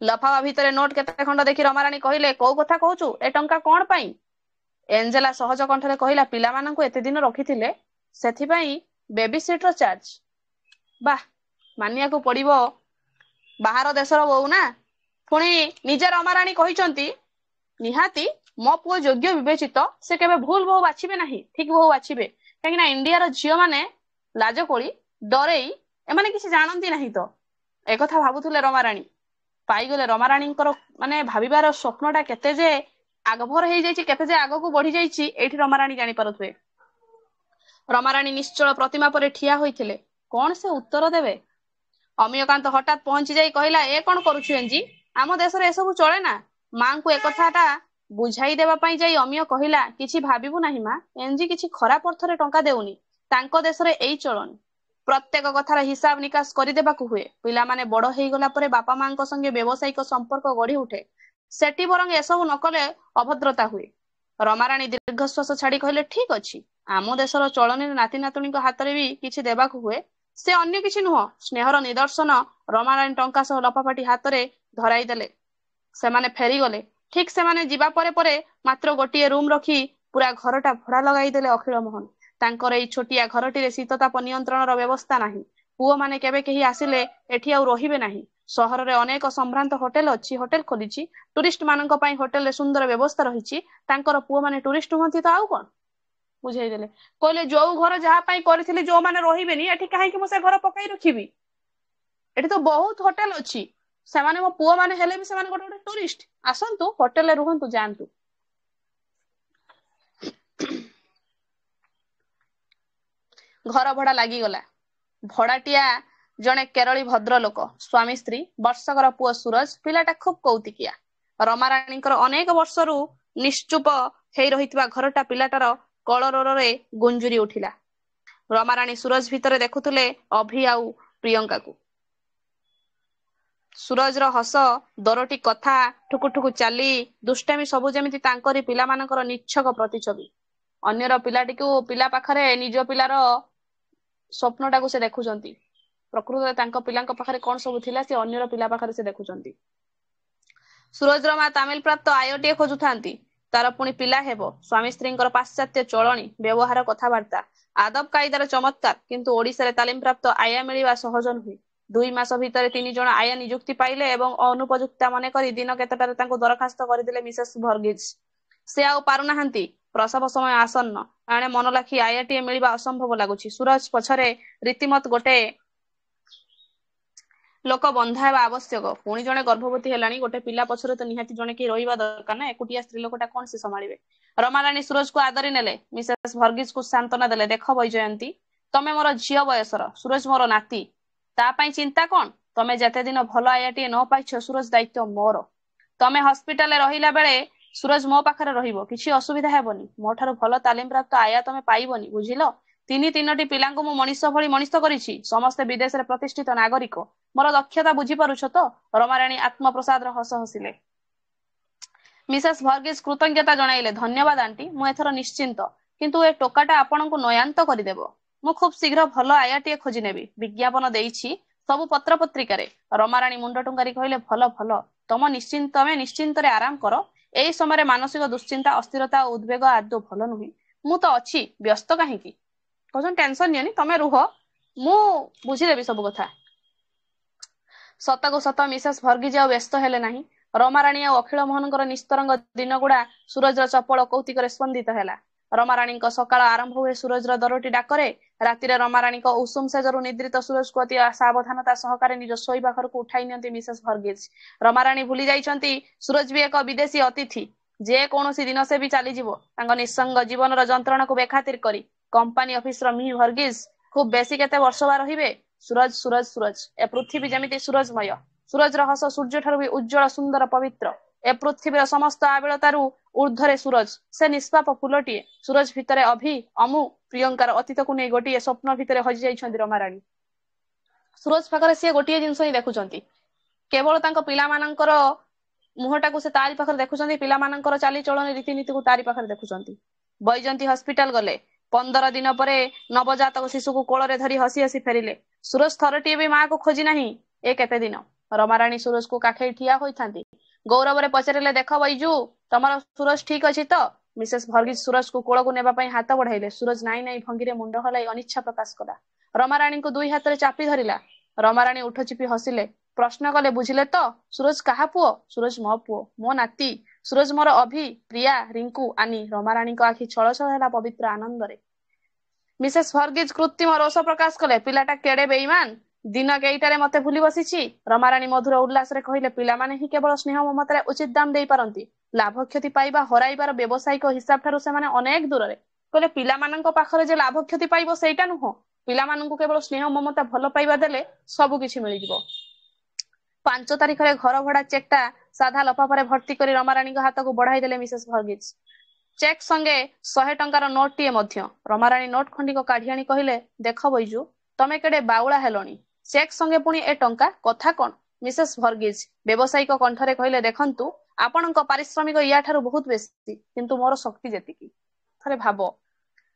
ଲଫାପା ଭିତରେ ନୋଟ କେତେ ଖଣ୍ଡ ଦେଖି ରମାରାଣୀ କହିଲେ, କୋଉ କଥା କହୁଛୁ? ଏ ଟଙ୍କା କଣ ପାଇଁ? ଏଞ୍ଜେଲା ସହଜ କଣ୍ଠରେ କହିଲା, ପିଲାମାନଙ୍କୁ ଏତେ ଦିନ ରଖିଥିଲେ, ସେଥିପାଇଁ ବେବି ସିଟର ଚାର୍ଜ। ବାଃ, ମାନିବାକୁ ପଡିବ, ବାହାର ଦେଶର ବୋଉ ନା। ପୁଣି ନିଜେ ରମାରାଣୀ କହିଛନ୍ତି, ନିହାତି ମୋ ପୁଅ ଯୋଗ୍ୟ ବିବେଚିତ, ସେ କେବେ ଭୁଲ ବୋହୂ ବାଛିବେ ନାହିଁ, ଠିକ ବୋହୂ ବାଛିବେ। କାହିଁକି ନା ଇଣ୍ଡିଆର ଝିଅ ମାନେ ଲାଜକୋଳି, ଡରେଇ, ଏମାନେ କିଛି ଜାଣନ୍ତି ନାହିଁ ତ। ଏକଥା ଭାବୁଥିଲେ ରମାରାଣୀ। ପାଇଗଲେ ରମାରାଣୀଙ୍କର ମାନେ ଭାବିବାର ସ୍ୱପ୍ନଟା କେତେ ଯେ ଆଗଭର ହେଇଯାଇଛି, କେତେ ଯେ ଆଗକୁ ବଢି ଯାଇଛି ଏଇଠି ରମାରାଣୀ ଜାଣିପାରୁଥିବେ। ରମାରାଣୀ ନିଶ୍ଚଳ ପ୍ରତିମା ପରେ ଠିଆ ହୋଇଥିଲେ। କଣ ସେ ଉତ୍ତର ଦେବେ? ଅମିୟକାନ୍ତ ହଠାତ୍ ପହଞ୍ଚି ଯାଇ କହିଲା, ଏ କଣ କରୁଛୁ ଏଞ୍ଜି? ଆମ ଦେଶରେ ଏସବୁ ଚଳେ ନା। ମାଙ୍କୁ ଏକଥାଟା ବୁଝାଇ ଦେବା ପାଇଁ ଯାଇ ଅମିୟ କହିଲା, କିଛି ଭାବିବୁ ନାହିଁ ମା, ଏଞ୍ଜି କିଛି ଖରାପ ଅର୍ଥରେ ଟଙ୍କା ଦେଉନି। ତାଙ୍କ ଦେଶରେ ଏଇ ଚଳଣି। ପ୍ରତ୍ୟେକ କଥାର ହିସାବ ନିକାଶ କରିଦେବାକୁ ହୁଏ। ପିଲାମାନେ ବଡ ହେଇଗଲା ପରେ ବାପା ମାଙ୍କ ସଙ୍ଗେ ବ୍ୟବସାୟିକ ସମ୍ପର୍କ ଗଢି ଉଠେ। ସେଠି ବରଂ ଏସବୁ ନ କଲେ ଅଭଦ୍ରତା ହୁଏ। ରମାରାଣୀ ଦୀର୍ଘଶ୍ୱାସ ଛାଡି କହିଲେ, ଠିକ ଅଛି, ଆମ ଦେଶର ଚଳନୀରେ ନାତି ନାତୁଣୀଙ୍କ ହାତରେ ବି କିଛି ଦେବାକୁ ହୁଏ। ସେ ଅନ୍ୟ କିଛି ନୁହଁ, ସ୍ନେହର ନିଦର୍ଶନ। ରମାରାଣୀ ଟଙ୍କା ସହ ଲଫାଫାଟି ହାତରେ ଧରାଇ ଦେଲେ। ସେମାନେ ଫେରିଗଲେ। ଠିକ ସେମାନେ ଯିବା ପରେ ପରେ ମାତ୍ର ଗୋଟିଏ ରୁମ ରଖି ପୁରା ଘରଟା ଭଡା ଲଗାଇଦେଲେ ଅଖିଳ ମୋହନ। ତାଙ୍କର ଏଇ ଛୋଟିଆ ଘରଟିରେ ଶୀତତାପ ନିୟନ୍ତ୍ରଣର ବ୍ୟବସ୍ଥା ନାହିଁ। ପୁଅମାନେ କେବେ କେହି ଆସିଲେ ଏଠି ଆଉ ରହିବେ ନାହିଁ। ସହରରେ ଅନେକ ସମ୍ଭ୍ରାନ୍ତ ହୋଟେଲ ଅଛି, ହୋଟେଲ ଖୋଲିଛି। ଟୁରିଷ୍ଟ ମାନଙ୍କ ପାଇଁ ହୋଟେଲରେ ସୁନ୍ଦର ବ୍ୟବସ୍ଥା ରହିଛି। ତାଙ୍କର ପୁଅମାନେ ଟୁରିଷ୍ଟ ହୁଅନ୍ତି ତ ଆଉ କଣ? ବୁଝେଇଦେଲେ। କହିଲେ, ଯୋଉ ଘର ଯାହା ପାଇଁ କରିଥିଲି, ଯୋଉମାନେ ରହିବେନି ଏଠି କାହିଁକି ମୁଁ ସେ ଘର ପକାଇ ରଖିବି? ଏଠି ତ ବହୁତ ହୋଟେଲ ଅଛି। ସେମାନେ ମୋ ପୁଅ ମାନେ ହେଲେ ବି ସେମାନେ ଗୋଟେ ଗୋଟେ ଟୁରିଷ୍ଟ। ଆସନ୍ତୁ, ହୋଟେଲରେ ରୁହନ୍ତୁ, ଯାଆନ୍ତୁ। ଘର ଭଡା ଲାଗିଗଲା। ଭଡାଟିଆ ଜଣେ କେରଳୀ ଭଦ୍ରଲୋକ, ସ୍ୱାମୀ ସ୍ତ୍ରୀ, ବର୍ଷକର ପୁଅ ସୁରଜ। ପିଲାଟା ଖୁବ୍ କୌତିକିଆ। ରମାରାଣୀଙ୍କର ଅନେକ ବର୍ଷରୁ ନିଶ୍ଚୁପ ହେଇ ରହିଥିବା ଘରଟା ପିଲାଟାର କଳରୋଳରେ ଗୁଞ୍ଜୁରି ଉଠିଲା। ରମାରାଣୀ ସୁରଜ ଭିତରେ ଦେଖୁଥିଲେ ଅଭି ଆଉ ପ୍ରିୟଙ୍କାକୁ। ସୁରଜର ହସ, ଦରଟି କଥା, ଠୁକୁଠୁକୁ ଚାଲି, ଦୁଷ୍ଟାମି ସବୁ ଯେମିତି ତାଙ୍କରି ପିଲାମାନଙ୍କର ନିଚ୍ଛକ ପ୍ରତିଛବି। ଅନ୍ୟର ପିଲାଟିକୁ ପିଲା ପାଖରେ ନିଜ ପିଲାର ସ୍ୱପ୍ନଟାକୁ ସେ ଦେଖୁଛନ୍ତି। ପ୍ରକୃତରେ ତାଙ୍କ ପିଲାଙ୍କ ପାଖରେ କଣ ସବୁ ଥିଲା ସେ ଅନ୍ୟର ପିଲା ପାଖରେ ସେ ଦେଖୁଛନ୍ତି। ସୁରଜର ମା ତାମିଲ ପ୍ରାପ୍ତ ଆୟଟିଏ ଖୋଜୁଥାନ୍ତି। ତାର ପୁଣି ପିଲା ହେବ। ସ୍ୱାମୀ ସ୍ତ୍ରୀଙ୍କର ପାଶ୍ଚାତ୍ୟ ଚଳଣି, ବ୍ୟବହାର, କଥାବାର୍ତ୍ତା, ଆଦବ କାଇଦାର ଚମତ୍କାର। କିନ୍ତୁ ଓଡ଼ିଶାରେ ତାଲିମପ୍ରାପ୍ତ ଆୟା ମିଳିବା ସହଜ ନୁହେଁ। 2 ମାସ ଭିତରେ 3 ଜଣ ଆୟା ନିଯୁକ୍ତି ପାଇଲେ ଏବଂ ଅନୁପଯୁକ୍ତା ମନେକରି ଦିନ କେତେଟାରେ ତାଙ୍କୁ ଦରଖାସ୍ତ କରିଦେଲେ ମିସେସ୍ ଭର୍ଗିଜ। ସେ ଆଉ ପାରୁନାହାନ୍ତି। ପ୍ରସବ ସମୟ ଆସନ୍ନ। ଏଣେ ମନଲାଖି ଆୟାଟିଏ ମିଳିବା ଅସମ୍ଭବ ଲାଗୁଛି। ସୁରଜ ପଛରେ ରୀତିମତ ଗୋଟେ ଲୋକ ବନ୍ଧା ହେବା ଆବଶ୍ୟକ। ପୁଣି ଜଣେ ଗର୍ଭବତୀ ହେଲାଣି, ଗୋଟେ ପିଲା ପଛରେ ତ ନିହାତି ଜଣେ କିଏ ରହିବା ଦରକାର ନା। ଏକୁଟିଆ ସ୍ତ୍ରୀ ଲୋକଟା କଣ ସେ ସମ୍ଭାଳିବେ? ରମାରାଣୀ ସୁରଜକୁ ଆଦରି ନେଲେ। ମିସେସ୍ ଭର୍ଗିଜକୁ ସାନ୍ତ୍ୱନା ଦେଲେ, ଦେଖ ବୈଜୟନ୍ତୀ, ତମେ ମୋର ଝିଅ ବୟସର, ସୁରଜ ମୋର ନାତି। ତା ପାଇଁ ଚିନ୍ତା କଣ? ତମେ ଯେତେ ଦିନ ଭଲ ଆୟାଟିଏ ନ ପାଇଛ, ସୁରଜ ଦାୟିତ୍ୱ ମୋର। ତମେ ହସ୍ପିଟାଲରେ ରହିଲା ବେଳେ ସୁରଜ ମୋ ପାଖରେ ରହିବ, କିଛି ଅସୁବିଧା ହେବନି। ମୋ ଠାରୁ ଭଲ ତାଲିମପ୍ରାପ୍ତ ଆୟା ତମେ ପାଇବନି, ବୁଝିଲ? 3 ପିଲାଙ୍କୁ ମୁଁ ମଣିଷ ଭଳି ମଣିଷ କରିଛି। ସମସ୍ତେ ବିଦେଶରେ ପ୍ରତିଷ୍ଠିତ ନାଗରିକ। ମୋର ଦକ୍ଷତା ବୁଝିପାରୁଛ ତ? ରମାରାଣୀ ଆତ୍ମପ୍ରସାଦର ହସ ହସିଲେ। ମିସେସ୍ ଭର୍ଗିଜ କୃତଜ୍ଞତା ଜଣାଇଲେ, ଧନ୍ୟବାଦ ଆଣ୍ଟି, ମୁଁ ଏଥର ନିଶ୍ଚିନ୍ତ। କିନ୍ତୁ ଏ ଟୋକାଟା ଆପଣଙ୍କୁ ନୟାନ୍ତ କରିଦେବ। ମୁଁ ଖୁବ୍ ଶୀଘ୍ର ଭଲ ଆୟାଟିଏ ଖୋଜି ନେବି। ବିଜ୍ଞାପନ ଦେଇଛି ସବୁ ପତ୍ରପତ୍ରିକାରେ। ରମାରାଣୀ ମୁଣ୍ଡ ଟୁଙ୍ଗାରି କହିଲେ, ଭଲ ଭଲ। ତମେ ନିଶ୍ଚିନ୍ତରେ ଆରାମ କର। ଏଇ ସମୟରେ ମାନସିକ ଦୁଶ୍ଚିନ୍ତା, ଅସ୍ଥିରତା ଓ ଉଦ୍ବେଗ ଆଦୌ ଭଲ ନୁହେଁ। ମୁଁ ତ ଅଛି, ବ୍ୟସ୍ତ କାହିଁକି? କହୁଛନ୍ତି, ଟେନସନ ନିଅନି, ତମେ ରୁହ, ମୁଁ ବୁଝିଦେବି ସବୁ କଥା। ସତକୁ ସତ ମିସେସ୍ ଭର୍ଗିଜ ଆଉ ବ୍ୟସ୍ତ ହେଲେ ନାହିଁ। ରମାରାଣୀ ଆଉ ଅଖିଳ ମୋହନଙ୍କର ନିସ୍ତରଙ୍ଗ ଦିନଗୁଡା ସୁରଜର ଚପଳ କୌତିକରେ ସ୍ପନ୍ଦିତ ହେଲା। ରମାରାଣୀଙ୍କ ସକାଳ ଆରମ୍ଭ ହୁଏ ସୁରଜର ଦରଟି ଡାକରେ। ରାତିରେ ରମାରାଣୀଙ୍କ ଉଷୁମ ସେଜରୁ ନିଦ୍ରିତ ସୁରଜକୁ ଅତି ସାବଧାନତା ସହକାରେ ନିଜ ଶୋଇବା ଘରକୁ ଉଠାଇ ନିଅନ୍ତି ମିସେସ୍ ଭର୍ଗିଜ। ରମାରାଣୀ ଭୁଲି ଯାଇଛନ୍ତି ସୁରଜ ବି ଏକ ବିଦେଶୀ ଅତିଥି। ଯେ କୌଣସି ଦିନ ସେ ବି ଚାଲିଯିବ। ତାଙ୍କ ନିଃସଙ୍ଗ ଜୀବନର ଯନ୍ତ୍ରଣାକୁ ବେଖାତିର କରି କମ୍ପାନୀ ଅଫିସର ମି ଭର୍ଗିଜ ଖୁବ୍ ବେଶୀ କେତେ ବର୍ଷ ବା ରହିବେ? ସୁରଜ ସୁରଜ ସୁରଜ। ଏ ପୃଥିବୀ ଯେମିତି ସୁରଜମୟ। ସୁରଜର ହସ ସୂର୍ଯ୍ୟଠାରୁ ବି ଉଜ୍ଜ୍ୱଳ, ସୁନ୍ଦର, ପବିତ୍ର। ଏ ପୃଥିବୀର ସମସ୍ତ ଆବିଳତାରୁ ଊର୍ଦ୍ଧ୍ୱରେ ସୁରଜ। ସେ ନିଷ୍ପାପ ଫୁଲଟିଏ। ସୁରଜ ଭିତରେ ଅଭି, ଅମୁ, ପ୍ରିୟଙ୍କାର ଅତୀତକୁ ନେଇ ଗୋଟିଏ ସ୍ୱପ୍ନ ଭିତରେ ହଜି ଯାଇଛନ୍ତି ରମାରାଣୀ। ସୁରଜ ପାଖରେ ସିଏ ଗୋଟିଏ ଜିନିଷ ହିଁ ଦେଖୁଛନ୍ତି, କେବଳ ତାଙ୍କ ପିଲାମାନଙ୍କର ମୁହଁଟାକୁ ସେ ତାରି ପାଖରେ ଦେଖୁଛନ୍ତି, ପିଲାମାନଙ୍କର ଚାଲିଚଳନ, ରୀତିନୀତିକୁ ତାରି ପାଖରେ ଦେଖୁଛନ୍ତି। ବୈଜୟନ୍ତୀ ହସ୍ପିଟାଲ ଗଲେ। 15 ଦିନ ପରେ ନବଜାତକ ଶିଶୁକୁ କୋଳରେ ଧରି ହସି ହସି ଫେରିଲେ। ସୁରଜ ଥରଟିଏ ବି ମାଆକୁ ଖୋଜି ନାହିଁ ଏ କେତେ ଦିନ। ରମାରାଣୀ ସୁରଜକୁ କାଖେଇ ଠିଆ ହୋଇଥାନ୍ତି। ଗୌରବରେ ପଚାରିଲେ, ଦେଖ ବୈଜୁ, ତମର ସୁରଜ ଠିକ ଅଛି ତ? ମିସେସ୍ ଭର୍ଗିଜ ସୁରଜକୁ କୋଳକୁ ନେବା ପାଇଁ ହାତ ବଢାଇଲେ। ସୁରଜ ନାଇଁ ନାଇଁ ଭଙ୍ଗୀରେ ମୁଣ୍ଡ ହଲାଇ ଅନିଚ୍ଛା ପ୍ରକାଶ କଲା। ରମାରାଣୀଙ୍କୁ 2 ହାତରେ ଚାପି ଧରିଲା। ରମାରାଣୀ ଉଠ ଚିପି ହସିଲେ। ପ୍ରଶ୍ନ କଲେ, ବୁଝିଲେ ତ? ସୁରଜ କାହା ପୁଅ? ସୁରଜ ମୋ ପୁଅ, ମୋ ନାତି। ସୁରଜ ମୋର ଅଭି, ପ୍ରିୟା, ରିଙ୍କୁ, ଆନି। ରମାରାଣୀଙ୍କ ଆଖି ଛଳ ଛଳ ହେଲା ପବିତ୍ର ଆନନ୍ଦରେ। ମିସେସ୍ ଭର୍ଗିଜ କୃତ୍ରିମ ରୋଷ ପ୍ରକାଶ କଲେ। ପିଲାଟା କେଡେ ବେଇମାନ, ଦିନ କେଇଟାରେ ମତେ ଭୁଲି ବସିଛି। ରମାରାଣୀ ମଧୁର ଉଲ୍ଲାସରେ କହିଲେ, ପିଲାମାନେ ହିଁ କେବଳ ସ୍ନେହ ମମତାରେ ଉଚିତ ଦାମ ଦେଇପାରନ୍ତି। ଲାଭ କ୍ଷତି ପାଇବା ହରାଇବାର ବ୍ୟବସାୟିକ ହିସାବ ଠାରୁ ସେମାନେ ଅନେକ ଦୂରରେ। କହିଲେ ପିଲାମାନଙ୍କ ପାଖରେ ଯେ ଲାଭ କ୍ଷତି ପାଇବ ସେଇଟା ନୁହଁ, ପିଲାମାନଙ୍କୁ କେବଳ ସ୍ନେହ ମମତା ଭଲ ପାଇବା ଦେଲେ ସବୁ କିଛି ମିଳିଯିବ। 5 ତାରିଖରେ ଘର ଭଡା ଚେକଟା ସାଧା ଲଫାଫାରେ ଭର୍ତ୍ତି କରି ରମାରାଣୀଙ୍କ ହାତକୁ ବଢାଇ ଦେଲେ ମିସେସ୍ ଭର୍ଗିସ। ଚେକ୍ ସଙ୍ଗେ 100 ଟଙ୍କାର ନୋଟଟିଏ ମଧ୍ୟ। ରମାରାଣୀ ନୋଟ ଖଣ୍ଡିକ କାଢି ଆଣି କହିଲେ, ଦେଖ ବୈଜୁ, ତମେ କେଡେ ବାଉଳା ହେଲଣି, ଚେକ୍ ସଙ୍ଗେ ପୁଣି ଏ ଟଙ୍କା, କଥା କଣ? ମିସେସ୍ ଭର୍ଗିସ ବ୍ୟବସାୟିକ କଣ୍ଠରେ କହିଲେ, ଦେଖନ୍ତୁ, ଆପଣଙ୍କ ପାରିଶ୍ରମିକ ୟାଠାରୁ ବହୁତ ବେଶୀ, କିନ୍ତୁ ମୋର ଶକ୍ତି ଯେତିକି। ଥରେ ଭାବ,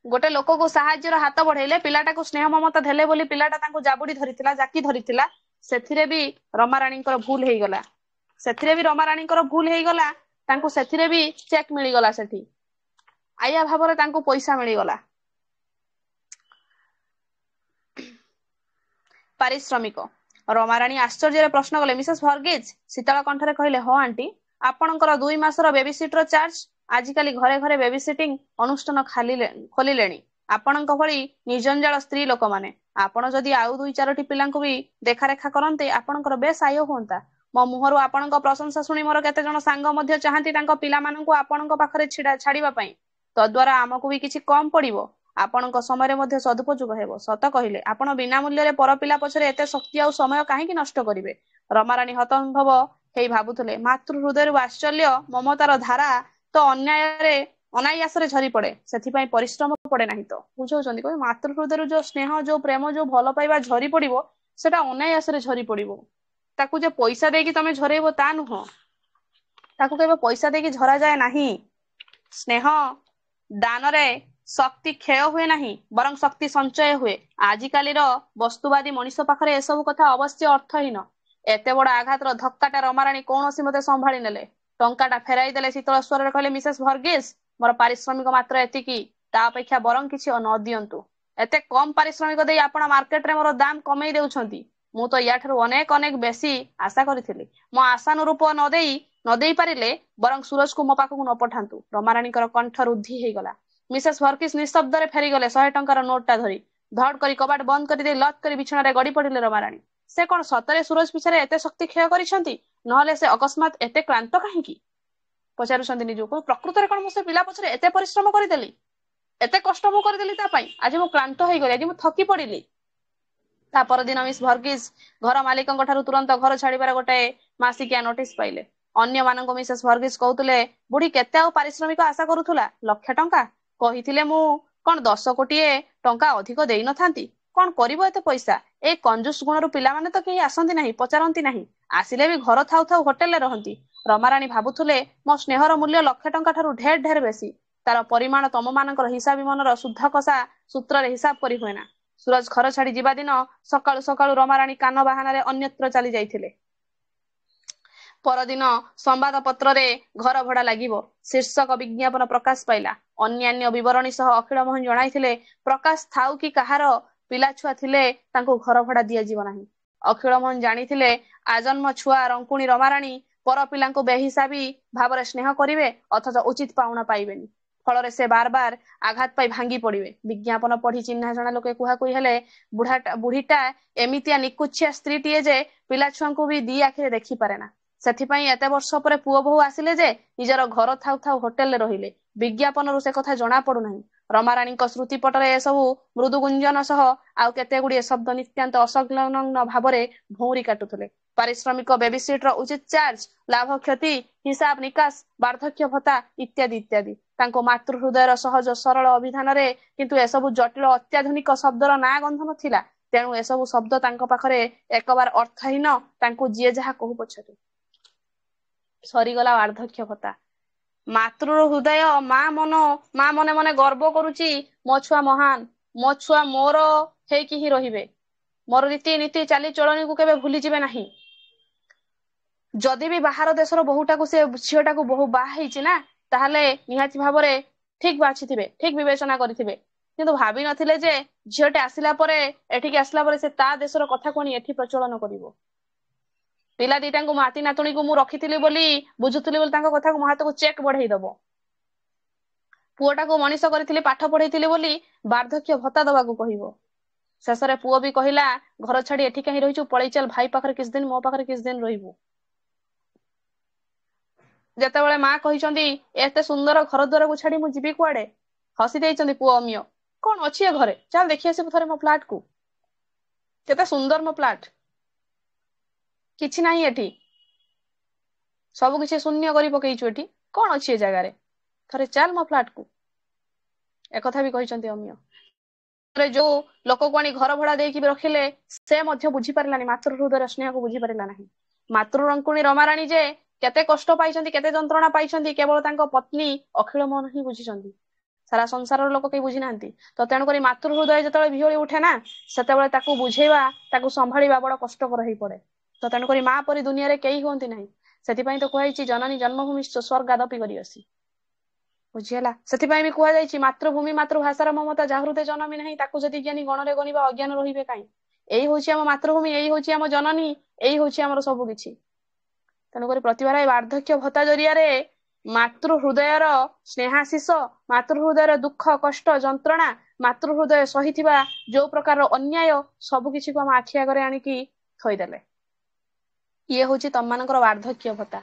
ଗୋଟେ ଲୋକକୁ ସାହାଯ୍ୟର ହାତ ବଢେଇଲେ, ପିଲାଟାକୁ ସ୍ନେହ ମମତା ଦେଲେ ବୋଲି ପିଲାଟା ତାଙ୍କୁ ଜାବୁଡି ଧରିଥିଲା, ଜାକି ଧରିଥିଲା, ସେଥିରେ ବି ରମାରାଣୀଙ୍କର ଭୁଲ ହେଇଗଲା। ତାଙ୍କୁ ସେଥିରେ ବି ଚେକ୍ ମିଳିଗଲା। ସେଠି ଆୟା ଭାବରେ ତାଙ୍କୁ ପଇସା ମିଳିଗଲା। ପାରିଶ୍ରମିକ। ରମାରାଣୀ ଆଶ୍ଚର୍ଯ୍ୟରେ ପ୍ରଶ୍ନ କଲେ, ମିସେସ୍ ଭର୍ଗିସ ଶୀତଳ କଣ୍ଠରେ କହିଲେ, ହଁ ଆଣ୍ଟି, ଆପଣଙ୍କର 2 ମାସର ବେବିସିଟର ଚାର୍ଜ। ଆଜିକାଲି ଘରେ ଘରେ ବେବିସିଟିଂ ଅନୁଷ୍ଠାନ ଖୋଲିଲେଣି, ଆପଣଙ୍କ ଭଳି ନିଜଞ୍ଜାଳ ସ୍ତ୍ରୀ ଲୋକମାନେ। ଆପଣ ଯଦି ଆଉ 2-4ଟି ପିଲାଙ୍କୁ ବି ଦେଖାରେଖା କରନ୍ତେ, ଆପଣଙ୍କର ବେଶ ଆୟ ହୁଅନ୍ତା। ମୋ ମୁହଁରୁ ଆପଣଙ୍କ ପ୍ରଶଂସା ଶୁଣି ମୋର କେତେଜଣ ସାଙ୍ଗ ମଧ୍ୟ ଚାହାନ୍ତି ତାଙ୍କ ପିଲାମାନଙ୍କୁ ଆପଣଙ୍କ ପାଖରେ ଛାଡିବା ପାଇଁ। ତଦ୍ୱାରା ଆମକୁ ବି କିଛି କମ ପଡିବ, ଆପଣଙ୍କ ସମୟରେ ମଧ୍ୟ ସଦୁପଯୋଗ ହେବ। ସତ କହିଲେ, ଆପଣ ବିନା ମୂଲ୍ୟରେ ପର ପିଲା ପଛରେ ଏତେ ଶକ୍ତି ଆଉ ସମୟ କାହିଁକି ନଷ୍ଟ କରିବେ? ରମାରାଣୀ ହତଭମ୍ବ ହେଇ ଭାବୁଥିଲେ, ମାତୃ ହୃଦୟରୁ ବାତ୍ସଲ୍ୟ ମମତାର ଧାରା ତ ଅନାୟାସରେ ଝରି ପଡେ, ସେଥିପାଇଁ ପରିଶ୍ରମ ପଡେ ନାହିଁ ତ। ବୁଝାଉଛନ୍ତି, କହିବେ ମାତୃ ହୃଦୟରୁ ଯୋଉ ସ୍ନେହ, ଯୋଉ ପ୍ରେମ, ଯୋଉ ଭଲ ପାଇବା ଝରି ପଡିବ, ସେଟା ଅନାୟାସରେ ଝରି ପଡିବ। ତାକୁ ଯେ ପଇସା ଦେଇକି ତମେ ଝରେଇବ ତା ନୁହଁ, ତାକୁ କେବେ ପଇସା ଦେଇକି ଝରାଯାଏ ନାହିଁ। ସ୍ନେହ ଦାନରେ ଶକ୍ତି କ୍ଷୟ ହୁଏ ନାହିଁ, ବରଂ ଶକ୍ତି ସଞ୍ଚୟ ହୁଏ। ଆଜିକାଲିର ବସ୍ତୁବାଦୀ ମଣିଷ ପାଖରେ ଏସବୁ କଥା ଅବଶ୍ୟ ଅର୍ଥହୀନ। ଏତେ ବଡ ଆଘାତର ଧକ୍କାଟା ରମାରାଣୀ କୌଣସି ମତେ ସମ୍ଭାଳି ନେଲେ। ଟଙ୍କାଟା ଫେରାଇ ଦେଲେ ଶୀତଳ ସ୍ୱରରେ କହିଲେ, ମିସେସ୍ ଭର୍ଗିସ, ମୋର ପାରିଶ୍ରମିକ ମାତ୍ର ଏତିକି, ତା ଅପେକ୍ଷା ବରଂ କିଛି ନ ଦିଅନ୍ତୁ। ଏତେ କମ ପାରିଶ୍ରମିକ ଦେଇ ଆପଣ ମାର୍କେଟରେ ମୋର ଦାମ କମେଇ ଦେଉଛନ୍ତି। ମୁଁ ତ ୟାଠାରୁ ଅନେକ ବେଶୀ ଆଶା କରିଥିଲି। ମୋ ଆଶାନୁରୂପ ନ ଦେଇ ପାରିଲେ ବରଂ ସୁରଜକୁ ମୋ ପାଖକୁ ନ ପଠାନ୍ତୁ। ରମାରାଣୀଙ୍କର କଣ୍ଠ ରୁଦ୍ଧି ହେଇଗଲା। ମିସେସ୍ ଭର୍ଗିସ ନିଃଶବ୍ଦରେ ଫେରିଗଲେ 100 ଟଙ୍କାର ନୋଟଟା ଧରି। ଧଡ କରି କବାଟ ବନ୍ଦ କରିଦେଇ ଲକ୍ କରି ବିଛଣାରେ ଗଡି ପଡିଲେ ରମାରାଣୀ। ସେ କଣ ସତରେ ସୁରଜ ପିଛାରେ ଏତେ ଶକ୍ତି କ୍ଷୟ କରିଛନ୍ତି? ନହେଲେ ସେ ଅକସ୍ମାତ୍ ଏତେ କ୍ଳାନ୍ତ କାହିଁକି? ପଚାରୁଛନ୍ତି ନିଜକୁ, ପ୍ରକୃତରେ କଣ ମୁଁ ସେ ପିଲା ପଛରେ ଏତେ ପରିଶ୍ରମ କରିଦେଲି, ଏତେ କଷ୍ଟ ମୁଁ କରିଦେଲି ତା ପାଇଁ? ଆଜି ମୁଁ କ୍ଳାନ୍ତ ହେଇଗଲି, ଆଜି ମୁଁ ଥକି ପଡିଲି। ତା ପରଦିନ ମିସ୍ ଭର୍ଗିସ ଘର ମାଲିକଙ୍କ ଠାରୁ ତୁରନ୍ତ ଘର ଛାଡିବାର ଗୋଟାଏ ମାସିକିଆ ନୋଟିସ ପାଇଲେ। ଅନ୍ୟମାନଙ୍କୁ ମିସେସ୍ ଭର୍ଗିସ କହୁଥିଲେ, ବୁଢୀ କେତେ ଆଉ ପାରିଶ୍ରମିକ ଆଶା କରୁଥିଲା? 1,00,000 ଟଙ୍କା କହିଥିଲେ, ମୁଁ କଣ 10 କୋଟିଏ ଟଙ୍କା ଅଧିକ ଦେଇନଥାନ୍ତି? କଣ କରିବ ଏତେ ପଇସା? ଏଇ କଞ୍ଜୁସ ଗୁଣରୁ ପିଲାମାନେ ତ କେହି ଆସନ୍ତି ନାହିଁ, ପଚାରନ୍ତି ନାହିଁ। ଆସିଲେ ବି ଘର ଥାଉ ଥାଉ ହୋଟେଲରେ ରହନ୍ତି। ରମାରାଣୀ ଭାବୁଥିଲେ, ମୋ ସ୍ନେହର ମୂଲ୍ୟ 1,00,000 ଟଙ୍କା ଠାରୁ ଢେର ଢେର ବେଶୀ। ତାର ପରିମାଣ ତମମାନଙ୍କର ହିସାବୀ ମନର ଶୁଦ୍ଧ କଷା ସୂତ୍ରରେ ହିସାବ କରି ହୁଏନା। ସୁରଜ ଘର ଛାଡି ଯିବା ଦିନ ସକାଳୁ ସକାଳୁ ରମାରାଣୀ କାନ ବାହାନାରେ ଅନ୍ୟତ୍ର ଚାଲି ଯାଇଥିଲେ। ପରଦିନ ସମ୍ବାଦପତ୍ରରେ ଘର ଭଡା ଲାଗିବ ଶୀର୍ଷକ ବିଜ୍ଞାପନ ପ୍ରକାଶ ପାଇଲା। ଅନ୍ୟାନ୍ୟ ବିବରଣୀ ସହ ଅଖିଳ ମୋହନ ଜଣାଇଥିଲେ, ପ୍ରକାଶ ଥାଉ କି କାହାର ପିଲାଛୁଆ ଥିଲେ ତାଙ୍କୁ ଘର ଭଡା ଦିଆଯିବ ନାହିଁ। ଅଖିଳ ମୋହନ ଜାଣିଥିଲେ, ଆଜନ୍ମ ଛୁଆ ରଙ୍କୁଣୀ ରମାରାଣୀ ପର ପିଲାଙ୍କୁ ବେହିସାବୀ ଭାବରେ ସ୍ନେହ କରିବେ, ଅଥଚ ଉଚିତ ପାଉଣା ପାଇବେନି। ଫଳରେ ସେ ବାର ବାର ଆଘାତ ପାଇ ଭାଙ୍ଗି ପଡିବେ। ବିଜ୍ଞାପନ ପଢି ଚିହ୍ନା ଜଣା ଲୋକେ କୁହାକୁହି ହେଲେ, ବୁଢୀଟା ଏମିତିଆ ନିକୁଚ୍ଚିଆ ସ୍ତ୍ରୀଟିଏ ଯେ ପିଲାଛୁଆଙ୍କୁ ବି ଦି ଆଖିରେ ଦେଖିପାରେ ନା। ସେଥିପାଇଁ ଏତେ ବର୍ଷ ପରେ ପୁଅ ବୋହୂ ଆସିଲେ ଯେ ନିଜର ଘର ଥାଉ ଥାଉ ହୋଟେଲରେ ରହିଲେ। ବିଜ୍ଞାପନରୁ ସେ କଥା ଜଣା ପଡୁନାହିଁ। ରମାରାଣୀଙ୍କ ସ୍ମୃତିପଟରେ ଏସବୁ ମୃଦୁ ଗୁଞ୍ଜନ ସହ ଆଉ କେତେ ଗୁଡିଏ ଶବ୍ଦ ନିତ୍ୟାନ୍ତ ଅସଂଲଗ୍ନ ଭାବରେ ଭଉଁରୀ କାଟୁଥିଲେ। ପାରିଶ୍ରମିକ, ବେବିସିଟର ଉଚିତ ଚାର୍ଜ, ଲାଭ କ୍ଷତି ହିସାବ ନିକାଶ, ବାର୍ଦ୍ଧକ୍ୟ ଭତ୍ତା ଇତ୍ୟାଦି ଇତ୍ୟାଦି। ତାଙ୍କ ମାତୃ ହୃଦୟର ସହଜ ସରଳ ଅଭିଧାନରେ କିନ୍ତୁ ଏସବୁ ଜଟିଳ ଅତ୍ୟାଧୁନିକ ଶବ୍ଦର ନାଁ ଗନ୍ଧ ନଥିଲା। ତେଣୁ ଏସବୁ ଶବ୍ଦ ତାଙ୍କ ପାଖରେ ଏକବାର ଅର୍ଥହୀନ। ତାଙ୍କୁ ଯିଏ ଯାହା କହୁ ପଛକେ। ସରିଗଲା ବାର୍ଦ୍ଧକ୍ୟ ଭତ୍ତା। ମାତୃ ହୃଦୟ, ମା ମନେ ମନେ ଗର୍ବ କରୁଛି, ମୋ ଛୁଆ ମହାନ, ମୋ ଛୁଆ ମୋର ହେଇକି ହିଁ ରହିବେ, ମୋର ରୀତିନୀତି ଚାଲିଚଳଣିକୁ କେବେ ଭୁଲିଯିବେ ନାହିଁ। ଯଦି ବି ବାହାର ଦେଶର ବୋହୂଟାକୁ ସେ ଝିଅଟାକୁ ବୋହୂ ବାହା ହେଇଛି ନା, ତାହେଲେ ନିହାତି ଭାବରେ ଠିକ ବାଛିଥିବେ, ଠିକ ବିବେଚନା କରିଥିବେ। କିନ୍ତୁ ଭାବି ନଥିଲେ ଯେ ଝିଅଟେ ଏଠିକି ଆସିଲା ପରେ ସେ ତା ଦେଶର କଥାକୁ ଆଣି ଏଠି ପ୍ରଚଳନ କରିବ। ପିଲା ଦିଟାଙ୍କୁ ମାତି ନାତୁଣୀକୁ ମୁଁ ରଖିଥିଲି ବୋଲି, ବୁଝୁଥିଲି ବୋଲି ତାଙ୍କ କଥାକୁ ମୋ ହାତକୁ ଚେକ୍ ବଢେଇ ଦବ। ପୁଅଟାକୁ ମଣିଷ କରିଥିଲି, ପାଠ ପଢେଇଥିଲି ବୋଲି ବାର୍ଦ୍ଧକ୍ୟ ଭତ୍ତା ଦବାକୁ କହିବ। ଶେଷରେ ପୁଅ ବି କହିଲା, ଘର ଛାଡି ଏଠି କାହିଁ ରହିଛୁ, ପଳେଇ ଚାଲ ଭାଇ ପାଖରେ କିଛି ଦିନ, ମୋ ପାଖରେ କିଛି ଦିନ ରହିବୁ। ଯେତେବେଳେ ମା କହିଛନ୍ତି ଏତେ ସୁନ୍ଦର ଘର ଦ୍ୱାରକୁ ଛାଡି ମୁଁ ଯିବି କୁଆଡେ, ହସି ଦେଇଛନ୍ତି ପୁଅ ଅମିୟ। କଣ ଅଛି ଏ ଘରେ, ଚାଲ ଦେଖି ଆସିବୁ ଥରେ ମୋ ଫ୍ଲାଟ କୁ, କେତେ ସୁନ୍ଦର ମୋ ଫ୍ଲାଟ। କିଛି ନାହିଁ ଏଠି, ସବୁ କିଛି ଶୂନ୍ୟ କରି ପକେଇଛୁ, ଏଠି କଣ ଅଛି ଏ ଜାଗାରେ, ଥରେ ଚାଲ ମୋ ଫ୍ଲାଟ କୁ। ଏକଥା ବି କହିଛନ୍ତି ଅମିୟ। ଯୋଉ ଲୋକକୁ ଆଣି ଘର ଭଡା ଦେଇକି ରଖିଲେ ସେ ମଧ୍ୟ ବୁଝିପାରିଲାନି, ମାତୃ ହୃଦୟର ସ୍ନେହକୁ ବୁଝିପାରିଲା ନାହିଁ। ମାତୃରଙ୍କୁଣୀ ରମାରାଣୀ ଯେ କେତେ କଷ୍ଟ ପାଇଛନ୍ତି, କେତେ ଯନ୍ତ୍ରଣା ପାଇଛନ୍ତି, କେବଳ ତାଙ୍କ ପତ୍ନୀ ଅଖିଳ ମୋହନ ହିଁ ବୁଝିଛନ୍ତି, ସାରା ସଂସାରର ଲୋକ କେହି ବୁଝିନାହାନ୍ତି। ତ ତେଣୁକରି ମାତୃ ହୃଦୟ ଯେତେବେଳେ ବିହଳି ଉଠେ ନା, ସେତେବେଳେ ତାକୁ ବୁଝେଇବା, ତାକୁ ସମ୍ଭାଳିବା ବଡ କଷ୍ଟକର ହେଇପଡେ। ତ ତେଣୁକରି ମା ପରି ଦୁନିଆରେ କେହି ହୁଅନ୍ତି ନାହିଁ। ସେଥିପାଇଁ ତ କୁହାଯାଇଛି ଜନନୀ ଜନ୍ମଭୂମି ସ୍ୱର୍ଗାଦପି କରିଅସି, ବୁଝିହେଲା। ସେଥିପାଇଁ ବି କୁହାଯାଇଛି ମାତୃଭୂମି ମାତୃଭାଷାର ମମତା ଯାହା ହୃଦେ ଜନମୀ ନାହିଁ, ତାକୁ ଯଦି ଜ୍ଞାନୀ ଗଣରେ ଗଣିବା ଅଜ୍ଞାନ ରହିବେ କାହିଁ। ଏଇ ହଉଛି ଆମ ମାତୃଭୂମି, ଏଇ ହଉଛି ଆମ ଜନନୀ, ଏଇ ହଉଛି ଆମର ସବୁ କିଛି। ତେଣୁକରି ପ୍ରତିଭା ରାୟ ବାର୍ଦ୍ଧକ୍ୟ ଭତ୍ତା ଜରିଆରେ ମାତୃ ହୃଦୟର ସ୍ନେହାଶିଷ, ମାତୃ ହୃଦୟର ଦୁଃଖ କଷ୍ଟ ଯନ୍ତ୍ରଣା, ମାତୃ ହୃଦୟ ସହିଥିବା ଯୋଉ ପ୍ରକାରର ଅନ୍ୟାୟ, ସବୁ କିଛିକୁ ଆମ ଆଖି ଆଗରେ ଆଣିକି ଥୋଇଦେଲେ। ଇଏ ହଉଛି ତମମାନଙ୍କର ବାର୍ଦ୍ଧକ୍ୟ ଭତ୍ତା।